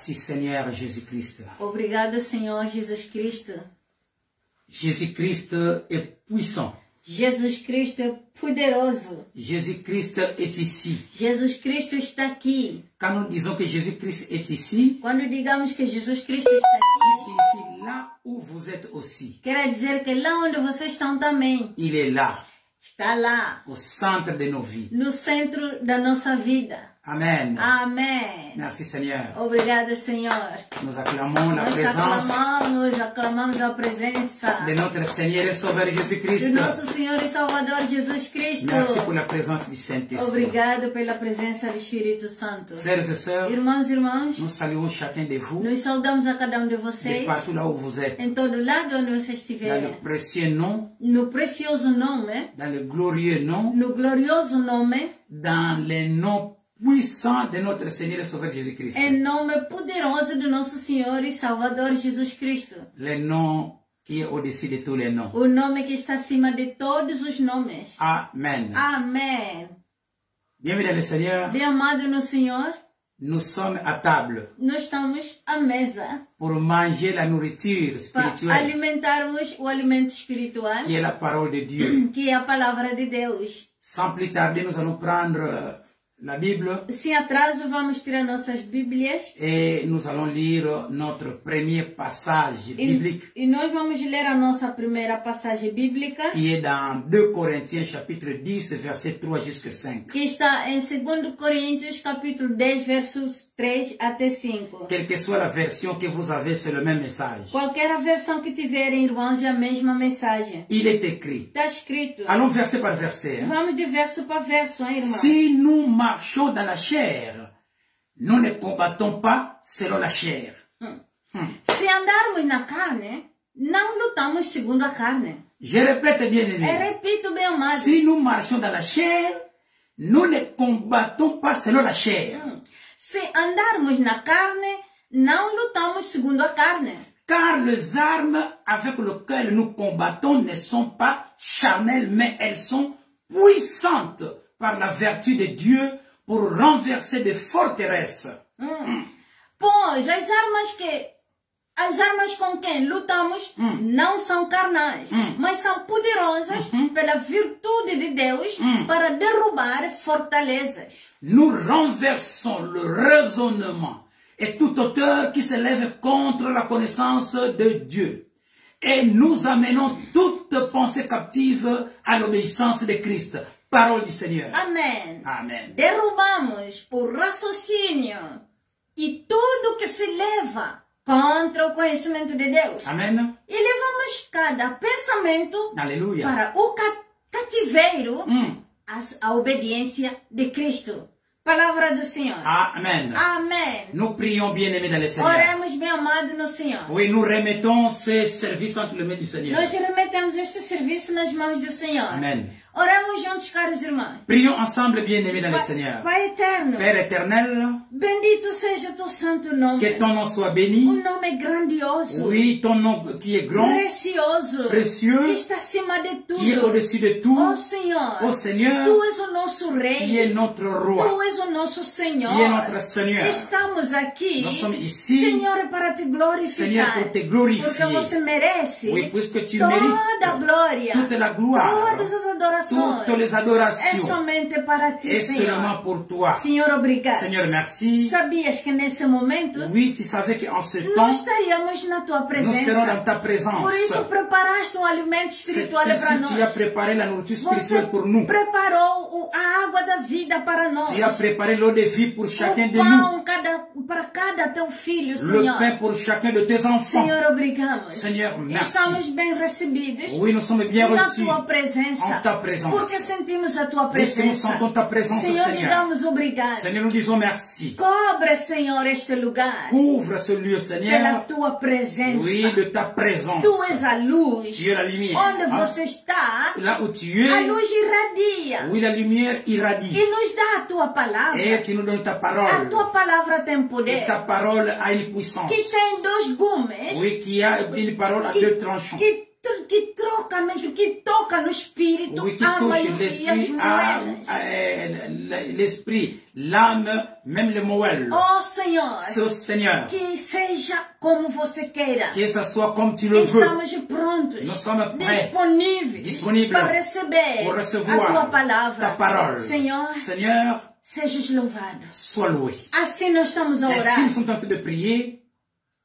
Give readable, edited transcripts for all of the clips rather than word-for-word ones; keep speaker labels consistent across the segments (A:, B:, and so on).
A: Merci Seigneur Jésus-Christ.
B: Obrigado, Senhor Jesus Cristo.
A: Jésus-Christ est puissant.
B: Jesus Cristo é poderoso.
A: Jésus-Christ est ici.
B: Jesus Cristo está aqui.
A: Quand nous disons que Jésus-Christ est ici,
B: Quando digamos que Jesus Cristo está
A: il
B: aqui,
A: signifie là où vous êtes aussi.
B: quer dizer que lá onde vocês estão também,
A: Il est là,
B: está lá,
A: au centre de nos vies.
B: no centro da nossa vida.
A: Amen.
B: Amém.
A: Merci Seigneur.
B: Obrigada, Senhor.
A: Nous acclamons la
B: Nós
A: présence
B: aclamamos a presença
A: de notre Seigneur et Sauveur
B: do
A: Jésus-Christ.
B: nosso Senhor e Salvador Jesus Cristo.
A: Merci pour la présence du Saint-Esprit.
B: Obrigado pela presença do Espírito Santo.
A: Frères et sœurs,
B: Irmãos e irmãs,
A: nous saluons chacun de vous,
B: nós saudamos a cada de
A: de
B: vocês,
A: partout là où vous êtes,
B: em todo lado onde vocês
A: dans le
B: estiverem,
A: précieux nom,
B: no precioso nome,
A: dans le glorieux nom,
B: no glorioso nome,
A: dans le nom puissant de notre Seigneur et Sauveur Jésus-Christ.
B: em nome poderoso do nosso Senhor e Salvador Jesus Cristo.
A: Le nom qui est au-dessus de tous les noms.
B: O nome que está acima de todos os nomes.
A: Amen.
B: Amém.
A: Bienvenue dans le Seigneur.
B: Bem amado no Senhor,
A: Nous sommes à table
B: nós estamos à mesa
A: pour manger la nourriture
B: para
A: spirituelle
B: alimentarmos o alimento espiritual,
A: qui est la parole de Dieu.
B: que é a palavra de Deus.
A: Sans plus tarder, nous allons prendre la Bible
B: Sem atraso, vamos tirar nossas Bíblias
A: et nous allons lire notre premier passage biblique
B: e nós vamos ler a nossa primeira passagem bíblica,
A: qui est dans 2 Corinthiens chapitre 10 verset 3 jusqu'à 5.
B: que está em 2 Coríntios, capítulo 10, versos 3 até 5.
A: Quelle que soit la version que vous avez, c'est le même message.
B: Qualquer a versão que tiverem, irmãos, é a mesma mensagem.
A: Il est écrit.
B: Está escrito.
A: Allons verset par verset. Hein.
B: Vamos de verso para verso, hein, irmãos?
A: Si nous marchons dans la chair, nous ne combattons pas selon la chair.
B: Se andarmos na carne, não lutamos segundo a carne.
A: Je répète bien
B: Eu
A: aimé.
B: repito, bem amado.
A: Si nous marchons dans la chair, nous ne combattons pas selon la chair.
B: Se andarmos na carne, não lutamos segundo a carne.
A: Car les armes avec lesquelles nous combattons ne sont pas charnelles, mais elles sont puissantes par la vertu de Dieu pour renverser des forteresses.
B: Pois as armas com quem lutamos não são carnais, mas são poderosas pela virtude de Deus para derrubar fortalezas.
A: Nous renversons le raisonnement et toute hauteur qui se lève contre la connaissance de Dieu. Et nous amenons toute pensée captive à l'obéissance de Christ. Parole du Seigneur.
B: Amém.
A: Amen.
B: Derrubamos por raciocínio e tudo que se leva contra o conhecimento de Deus.
A: Amen.
B: E levamos cada pensamento
A: Alléluia.
B: para o cativeiro à obediência de Cristo. Palavra do Senhor.
A: Amen.
B: Amém.
A: Nous prions bien aimés dans le Seigneur.
B: Oremos, bem amado no Senhor.
A: Oui, nous remettons ces services entre les mains du Seigneur.
B: Nós remetemos este serviço nas mãos do Senhor.
A: Amen.
B: Oremos juntos, caros irmãos.
A: Prions ensemble bien aimés dans le Seigneur.
B: Pai eterno,
A: Père éternel,
B: bendito seja teu santo nome.
A: que ton nom soit béni.
B: Nome grandioso.
A: Oui, ton nom qui est grand,
B: Precioso.
A: précieux,
B: Que está acima de tudo.
A: qui est au-dessus de tout.
B: Oh Senhor.
A: Ô Seigneur,
B: Tu és o nosso
A: tu
B: rei.
A: es notre roi.
B: Tu és o nosso Senhor.
A: Tu es notre Seigneur.
B: Estamos aqui.
A: Nous sommes ici,
B: Senhor, para te glorificar.
A: Seigneur, pour te
B: Porque
A: glorifier.
B: você merece.
A: Oui, puisque tu
B: toda a
A: mérites
B: glória.
A: toute la gloire,
B: Todas as adorações.
A: toutes les
B: É
A: adorations.
B: somente para ti,
A: Et
B: Senhor.
A: seulement pour toi.
B: Senhor, obrigado.
A: Seigneur, merci.
B: Sabias que nesse momento
A: Oui, tu savais qu'en ce
B: nós
A: temps,
B: estaríamos na tua
A: nous
B: presença.
A: serons dans ta présence.
B: Por isso preparaste um alimento
A: C'est
B: espiritual para
A: ainsi
B: nós.
A: tu as préparé la nourriture
B: Você
A: spirituelle pour nous.
B: preparou a água da vida para nós.
A: Tu as préparé l'eau de vie pour chacun
B: O
A: de nous.
B: pão para cada teu filho,
A: Le
B: Senhor.
A: pain pour chacun de tes enfants.
B: Senhor, obrigamos.
A: Seigneur, merci.
B: Estamos bem recebidos
A: Oui, nous sommes bien
B: na
A: reçus
B: tua presença.
A: en ta présence.
B: Porque sentimos a tua
A: Puisque nous
B: presença.
A: sentons ta présence,
B: Senhor, lhe
A: Seigneur.
B: damos obrigado.
A: Seigneur, nous disons merci.
B: Cobre, Senhor, este lugar
A: Couvre ce lieu,
B: pela
A: Seigneur.
B: tua presença.
A: Oui, de ta présence.
B: Tu és a luz.
A: Tu es la lumière.
B: Onde
A: Hein?
B: você está,
A: Là où tu
B: a
A: es,
B: luz irradia.
A: oui, la lumière irradie.
B: E nos dá a tua palavra.
A: Et tu nous donnes ta
B: A
A: parole.
B: tua palavra tem poder.
A: Et ta parole a une puissance.
B: Que tem dois gumes.
A: Oui, qui a une parole à deux tranchants.
B: Que que troca mesmo, que toca no espírito,
A: Oui, qui
B: alma
A: touche
B: e as
A: l'esprit,
B: moedas.
A: l'esprit, l'âme, même le moelle.
B: Oh Senhor,
A: C'est Seigneur,
B: que seja como você queira.
A: que ça soit comme tu le veux.
B: Estamos prontos,
A: Nous sommes prêts,
B: disponíveis para receber
A: pour
B: a
A: recevoir
B: tua palavra.
A: ta parole.
B: Senhor,
A: Seigneur,
B: sejas louvado.
A: sois loué.
B: Assim nós estamos a
A: Ainsi,
B: orar
A: nous sommes en train de prier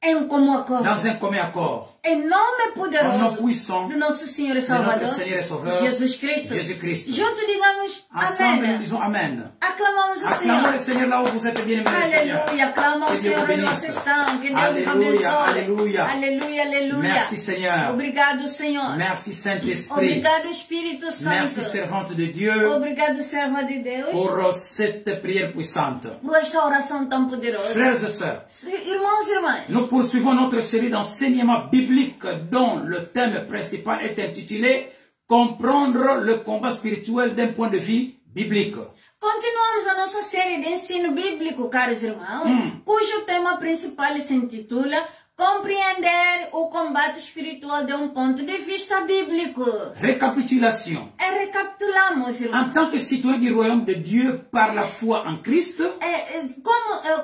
B: em comum acordo.
A: dans un commun accord.
B: Em nome
A: Au nom
B: poderoso
A: puissant
B: do nosso Senhor e
A: de
B: Salvador,
A: notre Seigneur et Sauveur,
B: Jesus Cristo.
A: Jésus-Christ.
B: Juntos digamos
A: Ensemble, nous
B: amém.
A: disons Amen.
B: Aclamamos o
A: Acclamons
B: Senhor.
A: le Seigneur là où vous êtes bien aimé, Seigneur.
B: Aleluia, aclama
A: Que
B: o
A: Dieu
B: Senhor
A: vous
B: onde
A: bénisse.
B: vocês estão. Que Deus vos
A: Alléluia,
B: abençoe.
A: alléluia.
B: Aleluia, aleluia.
A: Merci, Seigneur.
B: Obrigado, Senhor.
A: Merci, Saint-Esprit.
B: Obrigado, Espírito Santo.
A: Merci, servante de Dieu,
B: Obrigado, serva de Deus,
A: pour cette prière puissante.
B: por esta oração tão poderosa.
A: Frères et sœurs,
B: Irmãos e irmãs,
A: nous poursuivons notre série d'enseignements bibliques dont le thème principal est intitulé « Comprendre le combat spirituel d'un point de vue biblique ».
B: continuamos a nossa série de ensino bíblico, caros irmãos, cujo tema principal se intitula Compreender o combate espiritual de um ponto de vista bíblico.
A: Récapitulation.
B: Recapitulamos,
A: En
B: irmãos.
A: tant que citoyen du royaume de Dieu par la foi en Christ,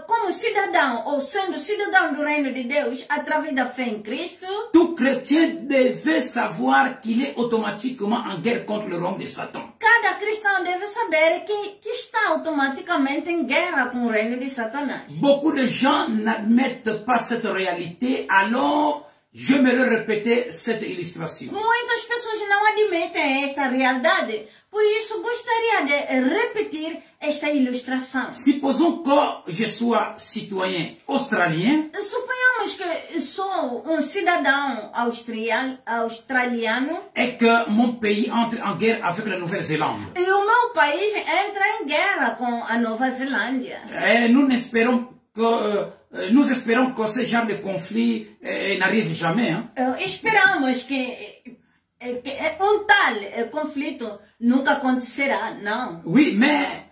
B: Como cidadão, ou sendo cidadão do reino de Deus, através da fé em Cristo,
A: tout chrétien devait savoir qu'il est automatiquement en guerre contre le royaume de Satan.
B: cada cristão deve saber que está automaticamente em guerra com o reino de Satanás.
A: Beaucoup de gens n'admettent pas cette réalité, alors j'aimerais répéter cette illustration.
B: Muitas pessoas não admitem esta realidade, por isso gostaria de repetir esta ilustração.
A: Supposons que je sois citoyen australien
B: Suponhamos que sou cidadão australiano
A: et que mon pays entre en guerre avec la Nouvelle-Zélande.
B: e o meu país entra em guerra com a Nova Zelândia.
A: Et nous espérons que ce genre de conflit n'arrive jamais. Hein?
B: Esperamos que tal conflito nunca acontecerá, não.
A: Oui, mais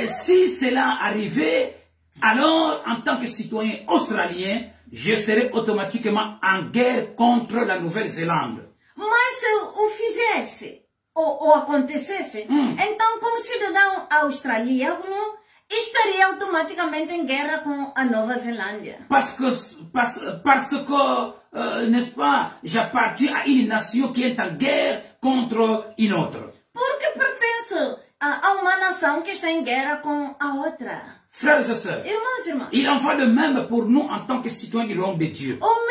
A: si cela arrivait, alors en tant que citoyen australien, je serais automatiquement en guerre contre la Nouvelle-Zélande.
B: Mas se o fizesse ou acontecesse, então como cidadão australiano, estaria automaticamente em guerra com a Nova Zelândia.
A: Parce que n'est-ce pas, j'appartiens à une nation qui est en guerre contre une autre.
B: Porque pertenço a uma nação que está em guerra com a outra.
A: Frères et sœurs,
B: Irmãos e irmãs,
A: il en va de même pour nous en tant que citoyens du royaume de Dieu.
B: o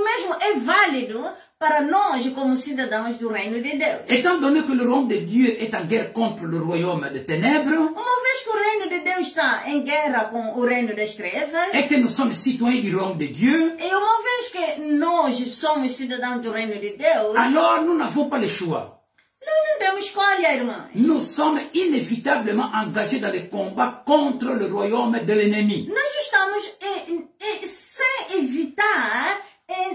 B: mesmo é válido para nós como cidadãos do reino de Deus.
A: Étant donné que le royaume de Dieu est en guerre contre le royaume des ténèbres,
B: Uma vez que o reino de Deus está em guerra com o reino das trevas,
A: et que nous sommes citoyens du royaume de Dieu,
B: e uma vez que nós somos cidadãos do reino de Deus,
A: alors nous n'avons pas le choix.
B: nós não temos escolha, irmãos.
A: Nous sommes inévitablement engagés dans le combat contre le royaume de l'ennemi.
B: Nós estamos sem evitar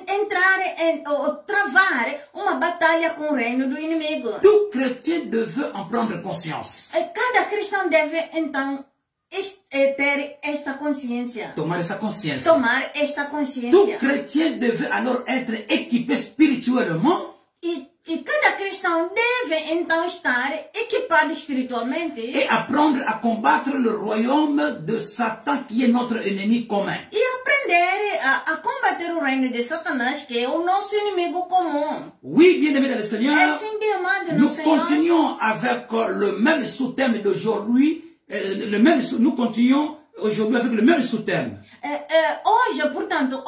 B: entrar ou travar uma batalha com o reino do inimigo.
A: Tout chrétien devait en prendre conscience.
B: Cada cristão deve, então, ter esta consciência.
A: Tomar essa consciência.
B: Tomar esta consciência.
A: Tout chrétien devait alors être équipé spirituellement
B: E cada cristão deve, então, estar equipado espiritualmente
A: et apprendre à combattre le royaume de Satan qui est notre ennemi commun.
B: e aprender a combater o reino de Satanás, que é o nosso inimigo comum.
A: Oui, bien-aimés dans le Seigneur,
B: Assim que amado no
A: nous
B: Senhor,
A: continuons avec le même sous-thème d'aujourd'hui. Nous continuons aujourd'hui avec le même sous-thème.
B: hoje, portanto,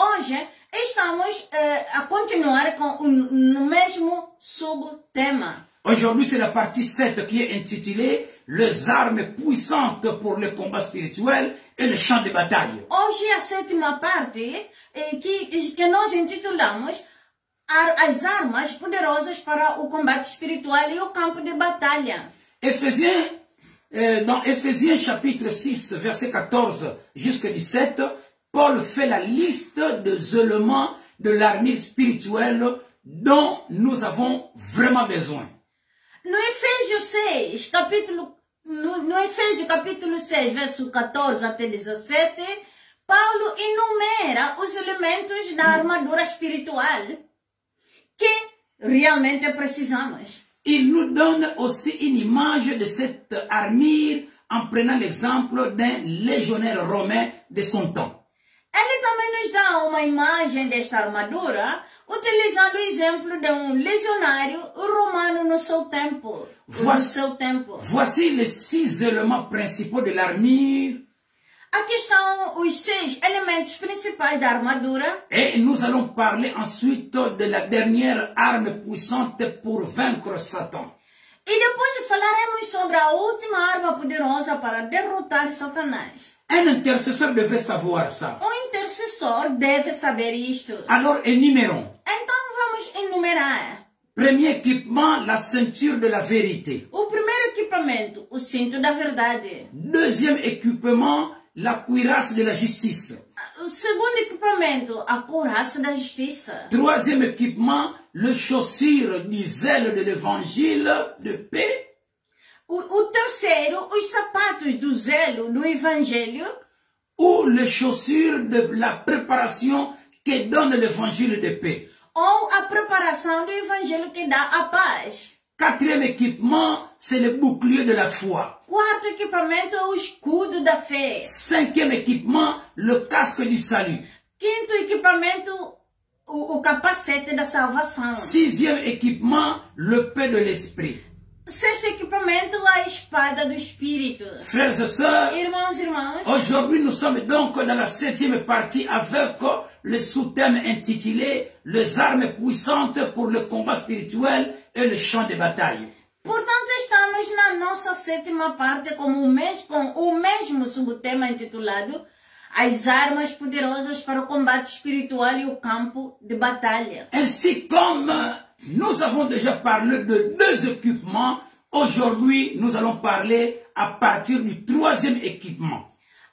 B: estamos a continuar com o mesmo subtema.
A: Aujourd'hui, c'est la partie 7 qui est intitulée « Les armes puissantes pour le combat spirituel et le champ de bataille ».
B: Hoje é a sétima parte que nós intitulamos As armas poderosas para o combate espiritual e o campo de batalha.
A: Dans Éphésiens chapitre 6, verset 14 jusqu'à 17, Paul fait la liste des éléments de l'armée spirituelle dont nous avons vraiment besoin.
B: No Efésios capítulo 6, verso 14 até 17, Paulo enumera os elementos da armadura espiritual. que realmente precisamos.
A: Il nous donne aussi une image de cette armure en prenant l'exemple d'un légionnaire romain de son temps.
B: Ele também nos dá uma imagem desta armadura, utilizando o exemplo de legionário romano no seu tempo.
A: Voici les 6 éléments principaux de l'armure.
B: Aqui estão os 6 elementos principais da armadura.
A: Et nous allons parler ensuite de la dernière arme puissante pour vaincre Satan.
B: E depois falaremos sobre a última arma poderosa para derrotar Satanás.
A: Un intercesseur devrait savoir ça.
B: Intercessor deve saber isto.
A: Alors énumérons.
B: Então vamos enumerar.
A: Premier équipement, la ceinture de la vérité.
B: O primeiro equipamento, o cinto da verdade.
A: Deuxième équipement, la cuirasse de la justice.
B: O segundo equipamento, a couraça da justiça.
A: Troisième équipement, le chaussure du zèle de l'évangile de paix.
B: O terceiro, os sapatos do zelo do evangelho.
A: Ou les chaussures de la préparation que donne l'évangile de paix.
B: Ou a preparação do evangelho que dá a paz.
A: Quatrième équipement, c'est le bouclier de la foi.
B: Quarto equipamento é o escudo da fé.
A: Cinquième équipement, le casque du salut.
B: Quinto equipamento, o capacete da salvação.
A: Sixième équipement, le paix de l'esprit.
B: Sexto equipamento, a espada do Espírito.
A: Frères et sœurs,
B: irmãos,
A: aujourd'hui nous sommes donc dans la 7e partie avec le sous-thème intitulé « Les armes puissantes pour le combat spirituel et le champ de bataille ».
B: Portanto, estamos na nossa 7ª parte com o mesmo subtema intitulado As armas poderosas para o combate espiritual e o campo de batalha.
A: Ainsi comme nous avons déjà parlé de 2 équipements, aujourd'hui nous allons parler à partir du 3e équipement.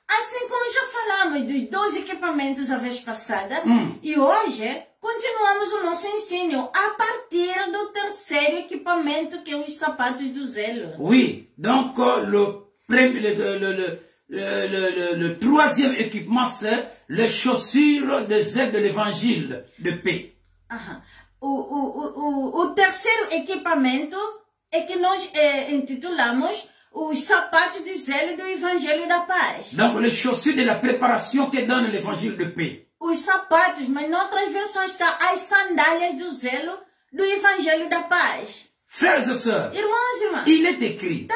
B: Assim como já falamos dos 2 equipamentos a vez passada, e hoje continuamos o nosso ensino a partir do 3º equipamento, que é os sapatos do zelo.
A: Oui, donc le 3e équipement, c'est les chaussures de zèle de l'évangile de paix.
B: O terceiro equipamento é que nós intitulamos os sapatos de zelo do evangelho da paz.
A: Donc les chaussures de la préparation que donne l'évangile de paix.
B: Os sapatos, mas em outras versões está as sandálias do zelo do evangelho da paz.
A: Frères et sœurs,
B: irmãos,
A: il est écrit.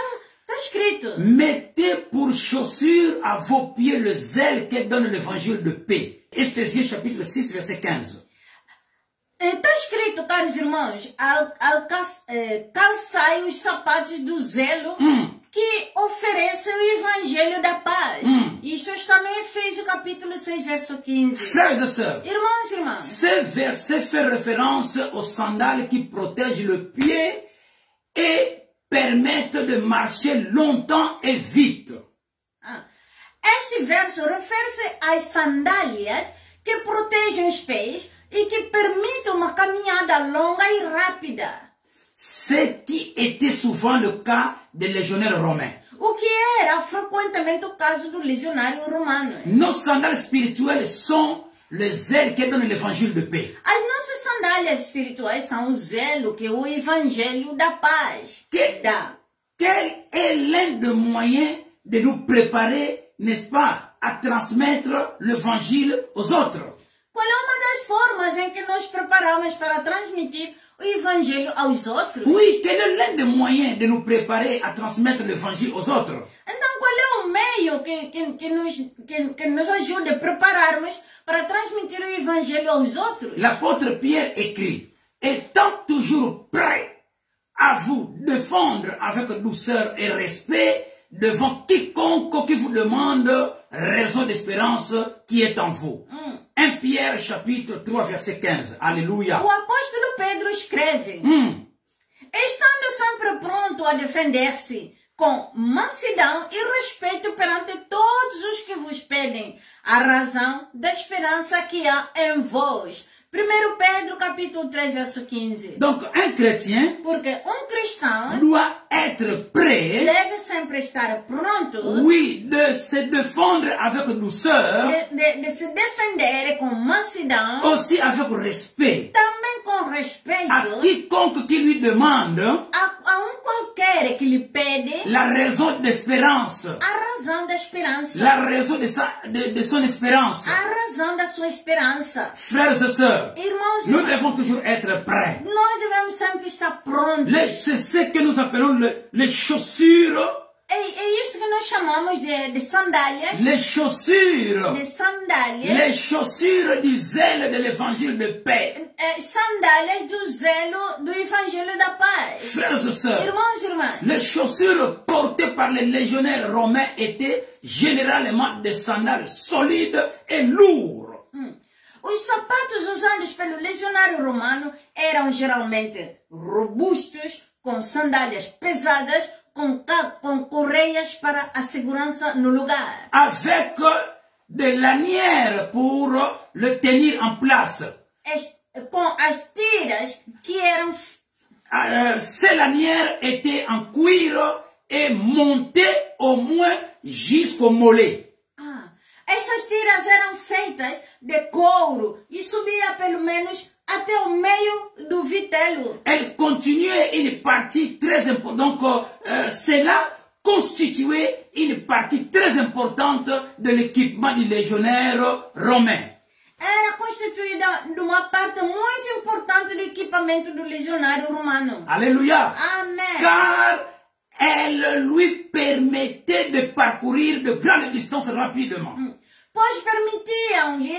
B: Está escrito.
A: Mettez pour chaussure à vos pieds le zèle que donne l'évangile de paix. Éphésiens chapitre 6 verset 15.
B: Está escrito, caros irmãos, calçai os sapatos do zelo que oferece o evangelho da paz. Isso está no Efésios capítulo 6, verso 15.
A: Frères et sœurs,
B: irmãos,
A: ce verset fait référence aux sandales qui protègent le pied et permettent de marcher longtemps et vite.
B: Este verso refere-se às sandálias que protegem os pés e que permitem uma caminhada longa e rápida.
A: Ce qui était souvent le cas des légionnaires romains.
B: O que era frequentemente o caso do legionário romano.
A: Nos sandales spirituelles sont les zèles qui donnent l'évangile de paix.
B: As nossas sandálias espirituais são o zelo que o evangelho da paz dá.
A: Quel est l'un des moyens de nous préparer, n'est-ce pas, à transmettre l'évangile aux autres?
B: Qual é uma das formas em que nos preparamos para transmitir o evangelho aos outros?
A: Oui, quel est l'un des moyens de nous préparer à transmettre l'évangile aux autres?
B: Então, qual é o meio que nos ajuda a prepararmos para transmitir o evangelho aos outros?
A: L'apôtre Pierre écrit, étant toujours prêt à vous défendre avec douceur et respect devant quiconque qui vous demande raison d'espérance qui est en vous. 1 Pierre chapitre 3 verset 15. Alléluia.
B: O apóstolo Pedro escreve, estando sempre pronto a defender-se com mansidão e respeito perante todos os que vos pedem a razão da esperança que há em vós. 1 Pedro capítulo 3 verso 15.
A: Donc un chrétien
B: Porque cristão
A: doit être prêt,
B: deve sempre estar pronto
A: oui, de se défendre avec douceur,
B: de se defender com mansidão,
A: aussi avec respect,
B: também com
A: à
B: respeito
A: quiconque qui lui demande
B: a qualquer que lhe pede
A: la raison d'espérance,
B: a razão da esperança,
A: la raison de son espérance.
B: a razão da sua esperança.
A: Frères et sœurs,
B: Irmãos e
A: nous
B: irmãs,
A: devons toujours être prêts.
B: nós devemos sempre estar prontos.
A: C'est ce que nous appelons les chaussures,
B: É isso que nós chamamos de sandálias.
A: les chaussures,
B: De sandálias.
A: les chaussures du zèle de l'évangile de paix.
B: Sandálias do zelo do Evangelho da Paz.
A: Frères et sœurs,
B: Irmãos e irmãs,
A: les chaussures portées par les légionnaires romains étaient généralement des sandales solides et lourdes.
B: os sapatos usados pelo legionário romano eram geralmente robustos, com sandálias pesadas, com correias para a segurança no lugar.
A: Avec des lanières pour le tenir en place.
B: Com as tiras que eram...
A: Ces lanières étaient en cuir et montées au moins jusqu'au mollet.
B: Essas tiras eram feitas de couro e subia pelo menos até o meio do vitelo.
A: Elle continuait une partie très importante. Donc, cela constituait une partie très importante de l'équipement du légionnaire romain.
B: Era constituída de uma parte muito importante do equipamento do legionário romano.
A: Alléluia.
B: Amém.
A: Car elle lui permettait de parcourir de grandes distances rapidement.
B: Pois permitiam-lhe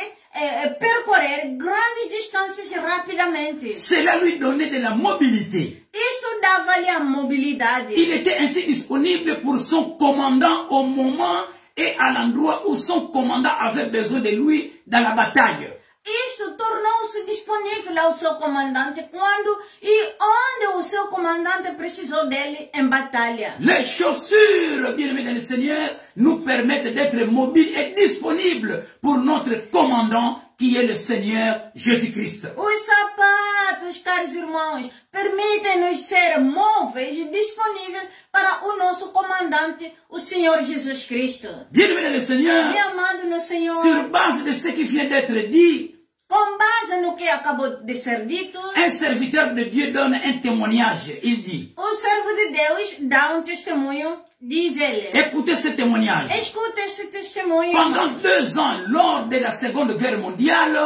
B: percorrer grandes distâncias rapidamente.
A: Cela lui donnait de la mobilité.
B: Isto dava-lhe a mobilidade.
A: Il était ainsi disponible pour son commandant au moment et à l'endroit où son commandant avait besoin de lui dans la bataille.
B: Isto tornou-se disponível ao seu comandante quando e onde o seu comandante precisou dele em batalha.
A: Les chaussures, bien-aimés dans le Seigneur, nous permettent d'être mobiles et disponibles pour notre commandant qui est le Seigneur Jésus-Christ.
B: Os sapatos, caros irmãos, permitem-nos ser móveis e disponíveis para o nosso comandante, o Senhor Jesus Cristo.
A: Bien-aimés dans le Seigneur,
B: E amado no Senhor,
A: sur base de ce qui vient d'être dit,
B: com base no que acabou de ser dito,
A: un serviteur de Dieu donne un témoignage. Il dit,
B: o servo de Deus dá testemunho, diz ele.
A: écoutez ce témoignage.
B: Escuta esse testemunho.
A: Pendant
B: irmãos.
A: 2 ans, lors de la Seconde Guerre mondiale,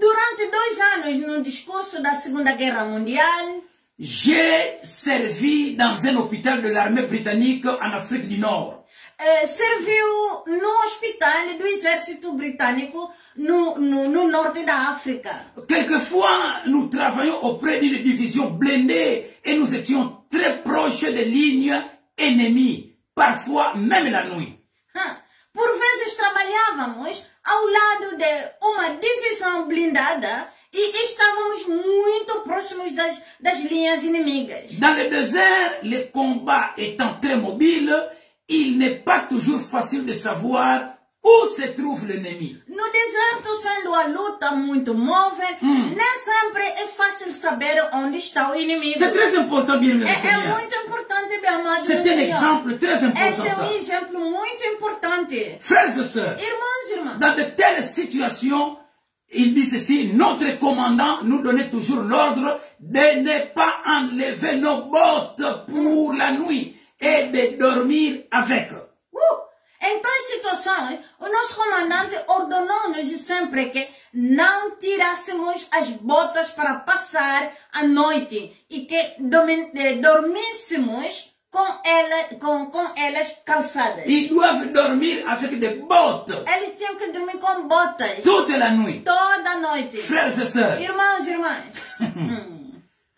B: Durante 2 anos, no discurso da Segunda Guerra Mundial,
A: j'ai servi dans un hôpital de l'armée britannique en Afrique du Nord.
B: serviu no hospital do exército britânico no norte da África.
A: Quelquefois, nous travaillons auprès d'une division blindée et nous étions très proches des lignes ennemies, parfois même la nuit.
B: Por vezes trabalhávamos ao lado de uma divisão blindada e estávamos muito próximos das linhas inimigas.
A: Dans le désert, les combats étant très mobiles, il n'est pas toujours facile de savoir où se trouve l'ennemi.
B: No deserto, sendo a luta muito móvel, nem sempre é fácil saber onde está o inimigo.
A: C'est très important, bien aimé,
B: É
A: Seigneur.
B: muito importante, meu amado
A: C'est
B: no
A: un
B: Senhor.
A: exemple très important,
B: Este é
A: ça.
B: exemplo muito importante.
A: Frères et sœurs,
B: Irmãos e irmãs,
A: dans de telles situations, il dit ceci, notre commandant nous donnait toujours l'ordre de ne pas enlever nos bottes pour la nuit et de dormir avec.
B: em tais situações, o nosso comandante ordenou-nos sempre que não tirássemos as botas para passar a noite e que dormíssemos com elas calçadas.
A: Ils doivent dormir avec des bottes
B: Eles tinham que dormir com botas
A: toute la nuit.
B: toda a noite.
A: Frères et sœurs,
B: Irmãos e irmãs,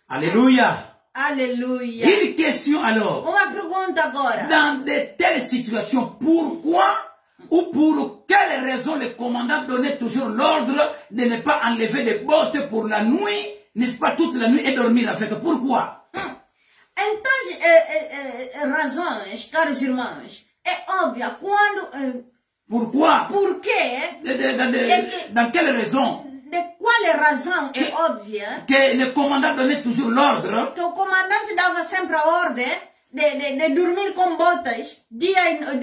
A: alléluia.
B: aleluia.
A: Une question alors.
B: Uma pergunta agora.
A: Dans de telles situations, pourquoi ou pour quelle raison le commandant donnait toujours l'ordre de ne pas enlever des bottes pour la nuit, n'est-ce pas, toute la nuit et dormir avec? Pourquoi?
B: Em tais razões, caros irmãos, é óbvio quando...
A: Pourquoi?
B: Por quê?
A: Dans quelle raison?
B: de qual razão é óbvia
A: que le commandant donnait toujours l'ordre
B: que o comandante dava sempre a ordem de dormir com botas, de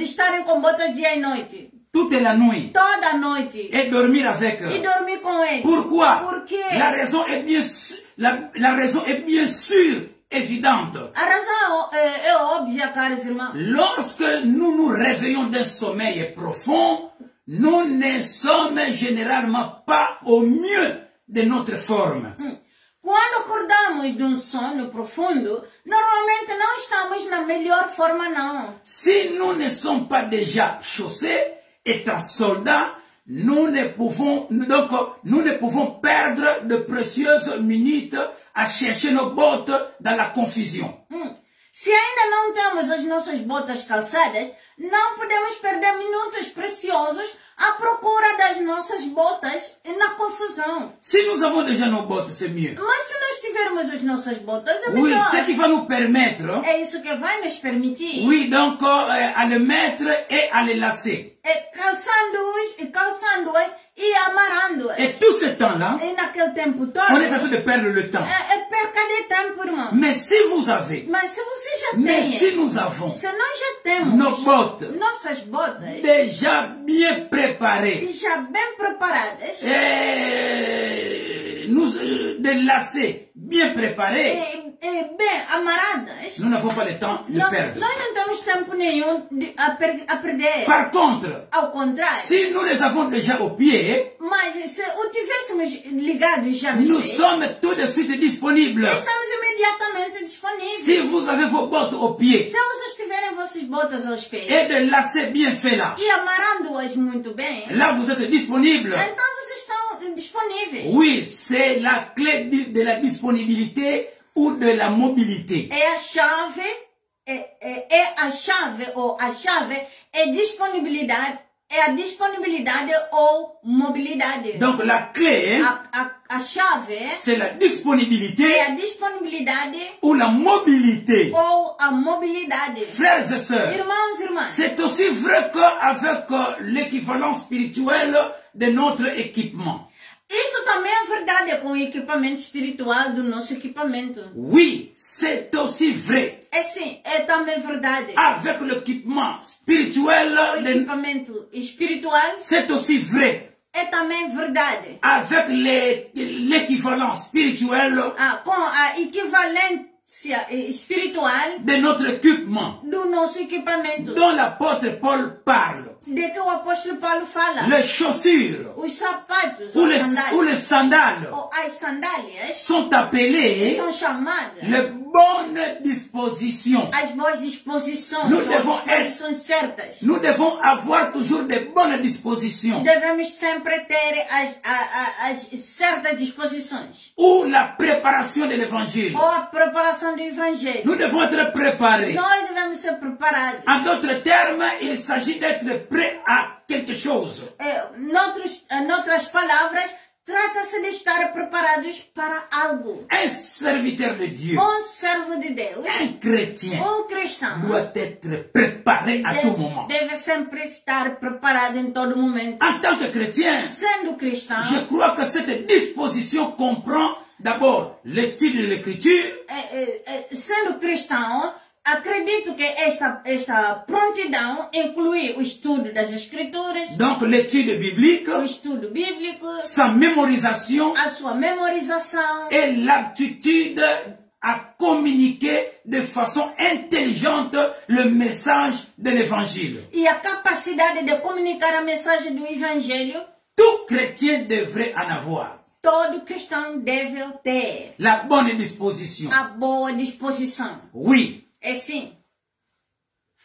B: estarem com botas dia e noite.
A: toute la nuit
B: Toda a noite.
A: et dormir avec eux.
B: E dormir com ele.
A: Pourquoi?
B: Por quê?
A: La raison est la raison est bien sûre, évidente.
B: A razão é óbvia, caros irmãos.
A: Lorsque nous nous réveillons d'un sommeil profond, nous ne sommes généralement pas au mieux de notre forme.
B: Quando acordamos de sono profundo, normalmente não estamos na melhor forma, não.
A: Si nous ne sommes pas déjà chaussés, étant soldats, nous ne pouvons perdre de précieuses minutes à chercher nos bottes dans la confusion.
B: Se ainda não temos as nossas botas calçadas, não podemos perder minutos preciosos à procura das nossas botas na confusão.
A: Si nous avons déjà nos bottes, c'est mieux.
B: Mas se nós tivermos as nossas botas, é
A: Oui,
B: melhor.
A: ce qui va nous permettre,
B: É isso que vai nos permitir.
A: oui, donc à le mettre et à le lasser.
B: Calçando-as e amarrando-as.
A: Et tout ce temps-là,
B: E naquele tempo todo,
A: on est en train de perdre le temps.
B: é perca de tempo, irmão.
A: Mais si vous avez,
B: Mas se você já
A: mais
B: tem,
A: si nous avons
B: se nós já temos
A: nos bottes
B: nossas botas
A: déjà bien préparées,
B: já bem preparadas
A: et des lacets bien préparés,
B: e bem amaradas,
A: nous n'avons pas le temps de
B: nós
A: perdre.
B: não temos tempo nenhum a perder.
A: Par contre,
B: Ao contrário,
A: si nous les avons déjà au pied,
B: mas se o tivéssemos ligado já
A: nous
B: nos pés,
A: sommes tout de suite disponibles.
B: estamos imediatamente disponíveis.
A: Si vous avez vos bottes au pied
B: Se vocês tiverem vossas botas aos pés
A: et des lacets bien faits là,
B: e amarrando-as muito bem,
A: là vous êtes disponibles.
B: então vocês estão disponíveis.
A: Oui, c'est la clé de la disponibilité ou de la mobilité.
B: É a chave, ou a chave é disponibilidade, é a disponibilidade ou mobilidade.
A: Donc la clé,
B: A chave
A: c'est la disponibilité
B: é a disponibilidade
A: ou la mobilité.
B: ou a mobilidade.
A: Frères et sœurs,
B: Irmãos e irmãs,
A: c'est aussi vrai qu'avec l'équivalent spirituel de notre équipement.
B: isso também é verdade com o equipamento espiritual do nosso equipamento.
A: Oui, c'est aussi vrai.
B: É sim, é também verdade.
A: Avec l'équipement spirituel,
B: O equipamento espiritual
A: c'est aussi vrai.
B: é também verdade.
A: Avec l'équivalent spirituel
B: Com a equivalência espiritual
A: de notre équipement,
B: do nosso equipamento.
A: dont l'apôtre Paul parle.
B: De que o apóstolo Paulo fala.
A: Les chaussures
B: Os sapatos
A: ou les sandales
B: ou as sandálias
A: sont appelées
B: são chamadas
A: les bonnes dispositions.
B: as boas disposições,
A: Nous
B: ou
A: devons
B: as disposições certas.
A: Nous devons avoir toujours de bonnes dispositions.
B: Devemos sempre ter as certas disposições.
A: Ou la préparation de l'évangile.
B: Ou a preparação do evangelho.
A: Nous devons être préparés.
B: Nós devemos ser preparados.
A: En d'autres termes, il s'agit d'être prêt à quelque chose.
B: Noutras palavras, trata-se de estar preparados para algo.
A: Un serviteur de Dieu,
B: Servo de Deus,
A: un chrétien,
B: cristão,
A: doit être préparé à tout moment.
B: deve sempre estar preparado em todo momento.
A: En tant que chrétien,
B: Sendo cristão,
A: je crois que cette disposition comprend d'abord l'étude de l'écriture,
B: sendo cristão, acredito que esta prontidão inclui o estudo das escrituras,
A: donc l'étude biblique,
B: o estudo bíblico,
A: sa mémorisation
B: a sua memorização
A: et l'aptitude à communiquer de façon intelligente le message de l'évangile.
B: e a capacidade de comunicar a mensagem do evangelho.
A: Tout chrétien devrait en avoir.
B: Todo cristão deve ter
A: La bonne disposition.
B: a boa disposição.
A: Oui.
B: É sim,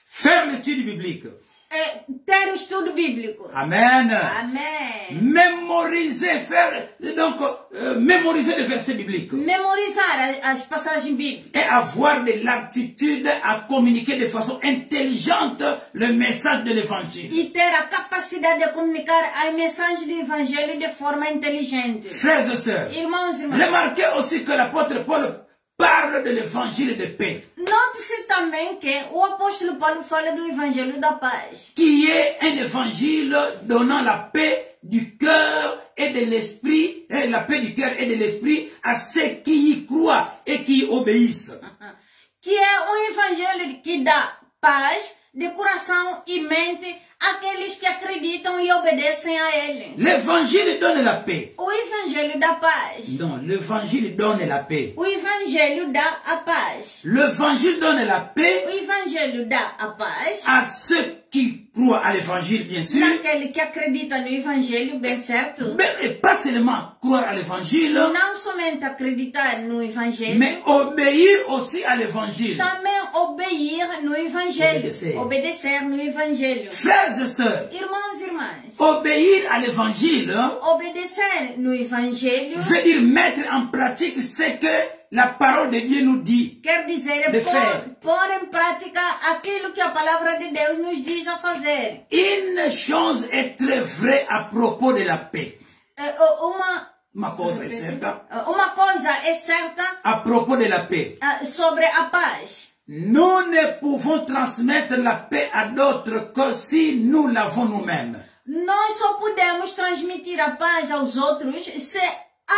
A: Faire l'étude biblique.
B: ter o estudo bíblico.
A: Amen.
B: Amém.
A: Mémoriser, mémoriser les versets bibliques.
B: Memorizar as passagens bíblicas.
A: Et avoir de l'aptitude à communiquer de façon intelligente le message de l'évangile.
B: E ter a capacidade de comunicar a mensagem do evangelho de forma inteligente.
A: Frères et sœurs,
B: Irmãos e irmãs,
A: remarquez aussi que l'apôtre Paul parle de l'évangile de paix.
B: Note-se também que o apóstolo Paulo fala do evangelho da paz.
A: Qui est un évangile donnant la paix du cœur et de l'esprit, la paix du cœur et de l'esprit à ceux qui y croient et qui y obéissent.
B: Que é evangelho que dá paz de coração e mente àqueles que acreditam e obedecem a ele.
A: L'évangile donne la paix.
B: O evangelho da paz.
A: Non, l'évangile donne la paix.
B: O evangelho dá a paz.
A: L'évangile donne la paix
B: O evangelho dá a paz
A: à ceux qui croient à l'évangile, bien sûr.
B: naquele que acredita no evangelho, bem certo?
A: Mais pas seulement croire à l'évangile,
B: Não somente acreditar no evangelho,
A: mais obéir aussi à l'évangile.
B: também obeir no evangelho. Obedecer no evangelho.
A: Frères et sœurs,
B: Irmãos e irmãs,
A: obéir à l'évangile
B: obedecer no evangelho
A: veut dire mettre en pratique ce que la parole de Dieu nous dit.
B: quer dizer
A: De faire.
B: pôr em prática aquilo que a palavra de Deus nos diz a fazer.
A: Une chose est très vraie à propos de la paix. Uma coisa é certa
B: Uma coisa é certa
A: à propos de la paix.
B: sobre a paz.
A: Nous ne pouvons transmettre la paix à d'autres que si nous l'avons nous-mêmes.
B: Nós só podemos transmitir a paz aos outros se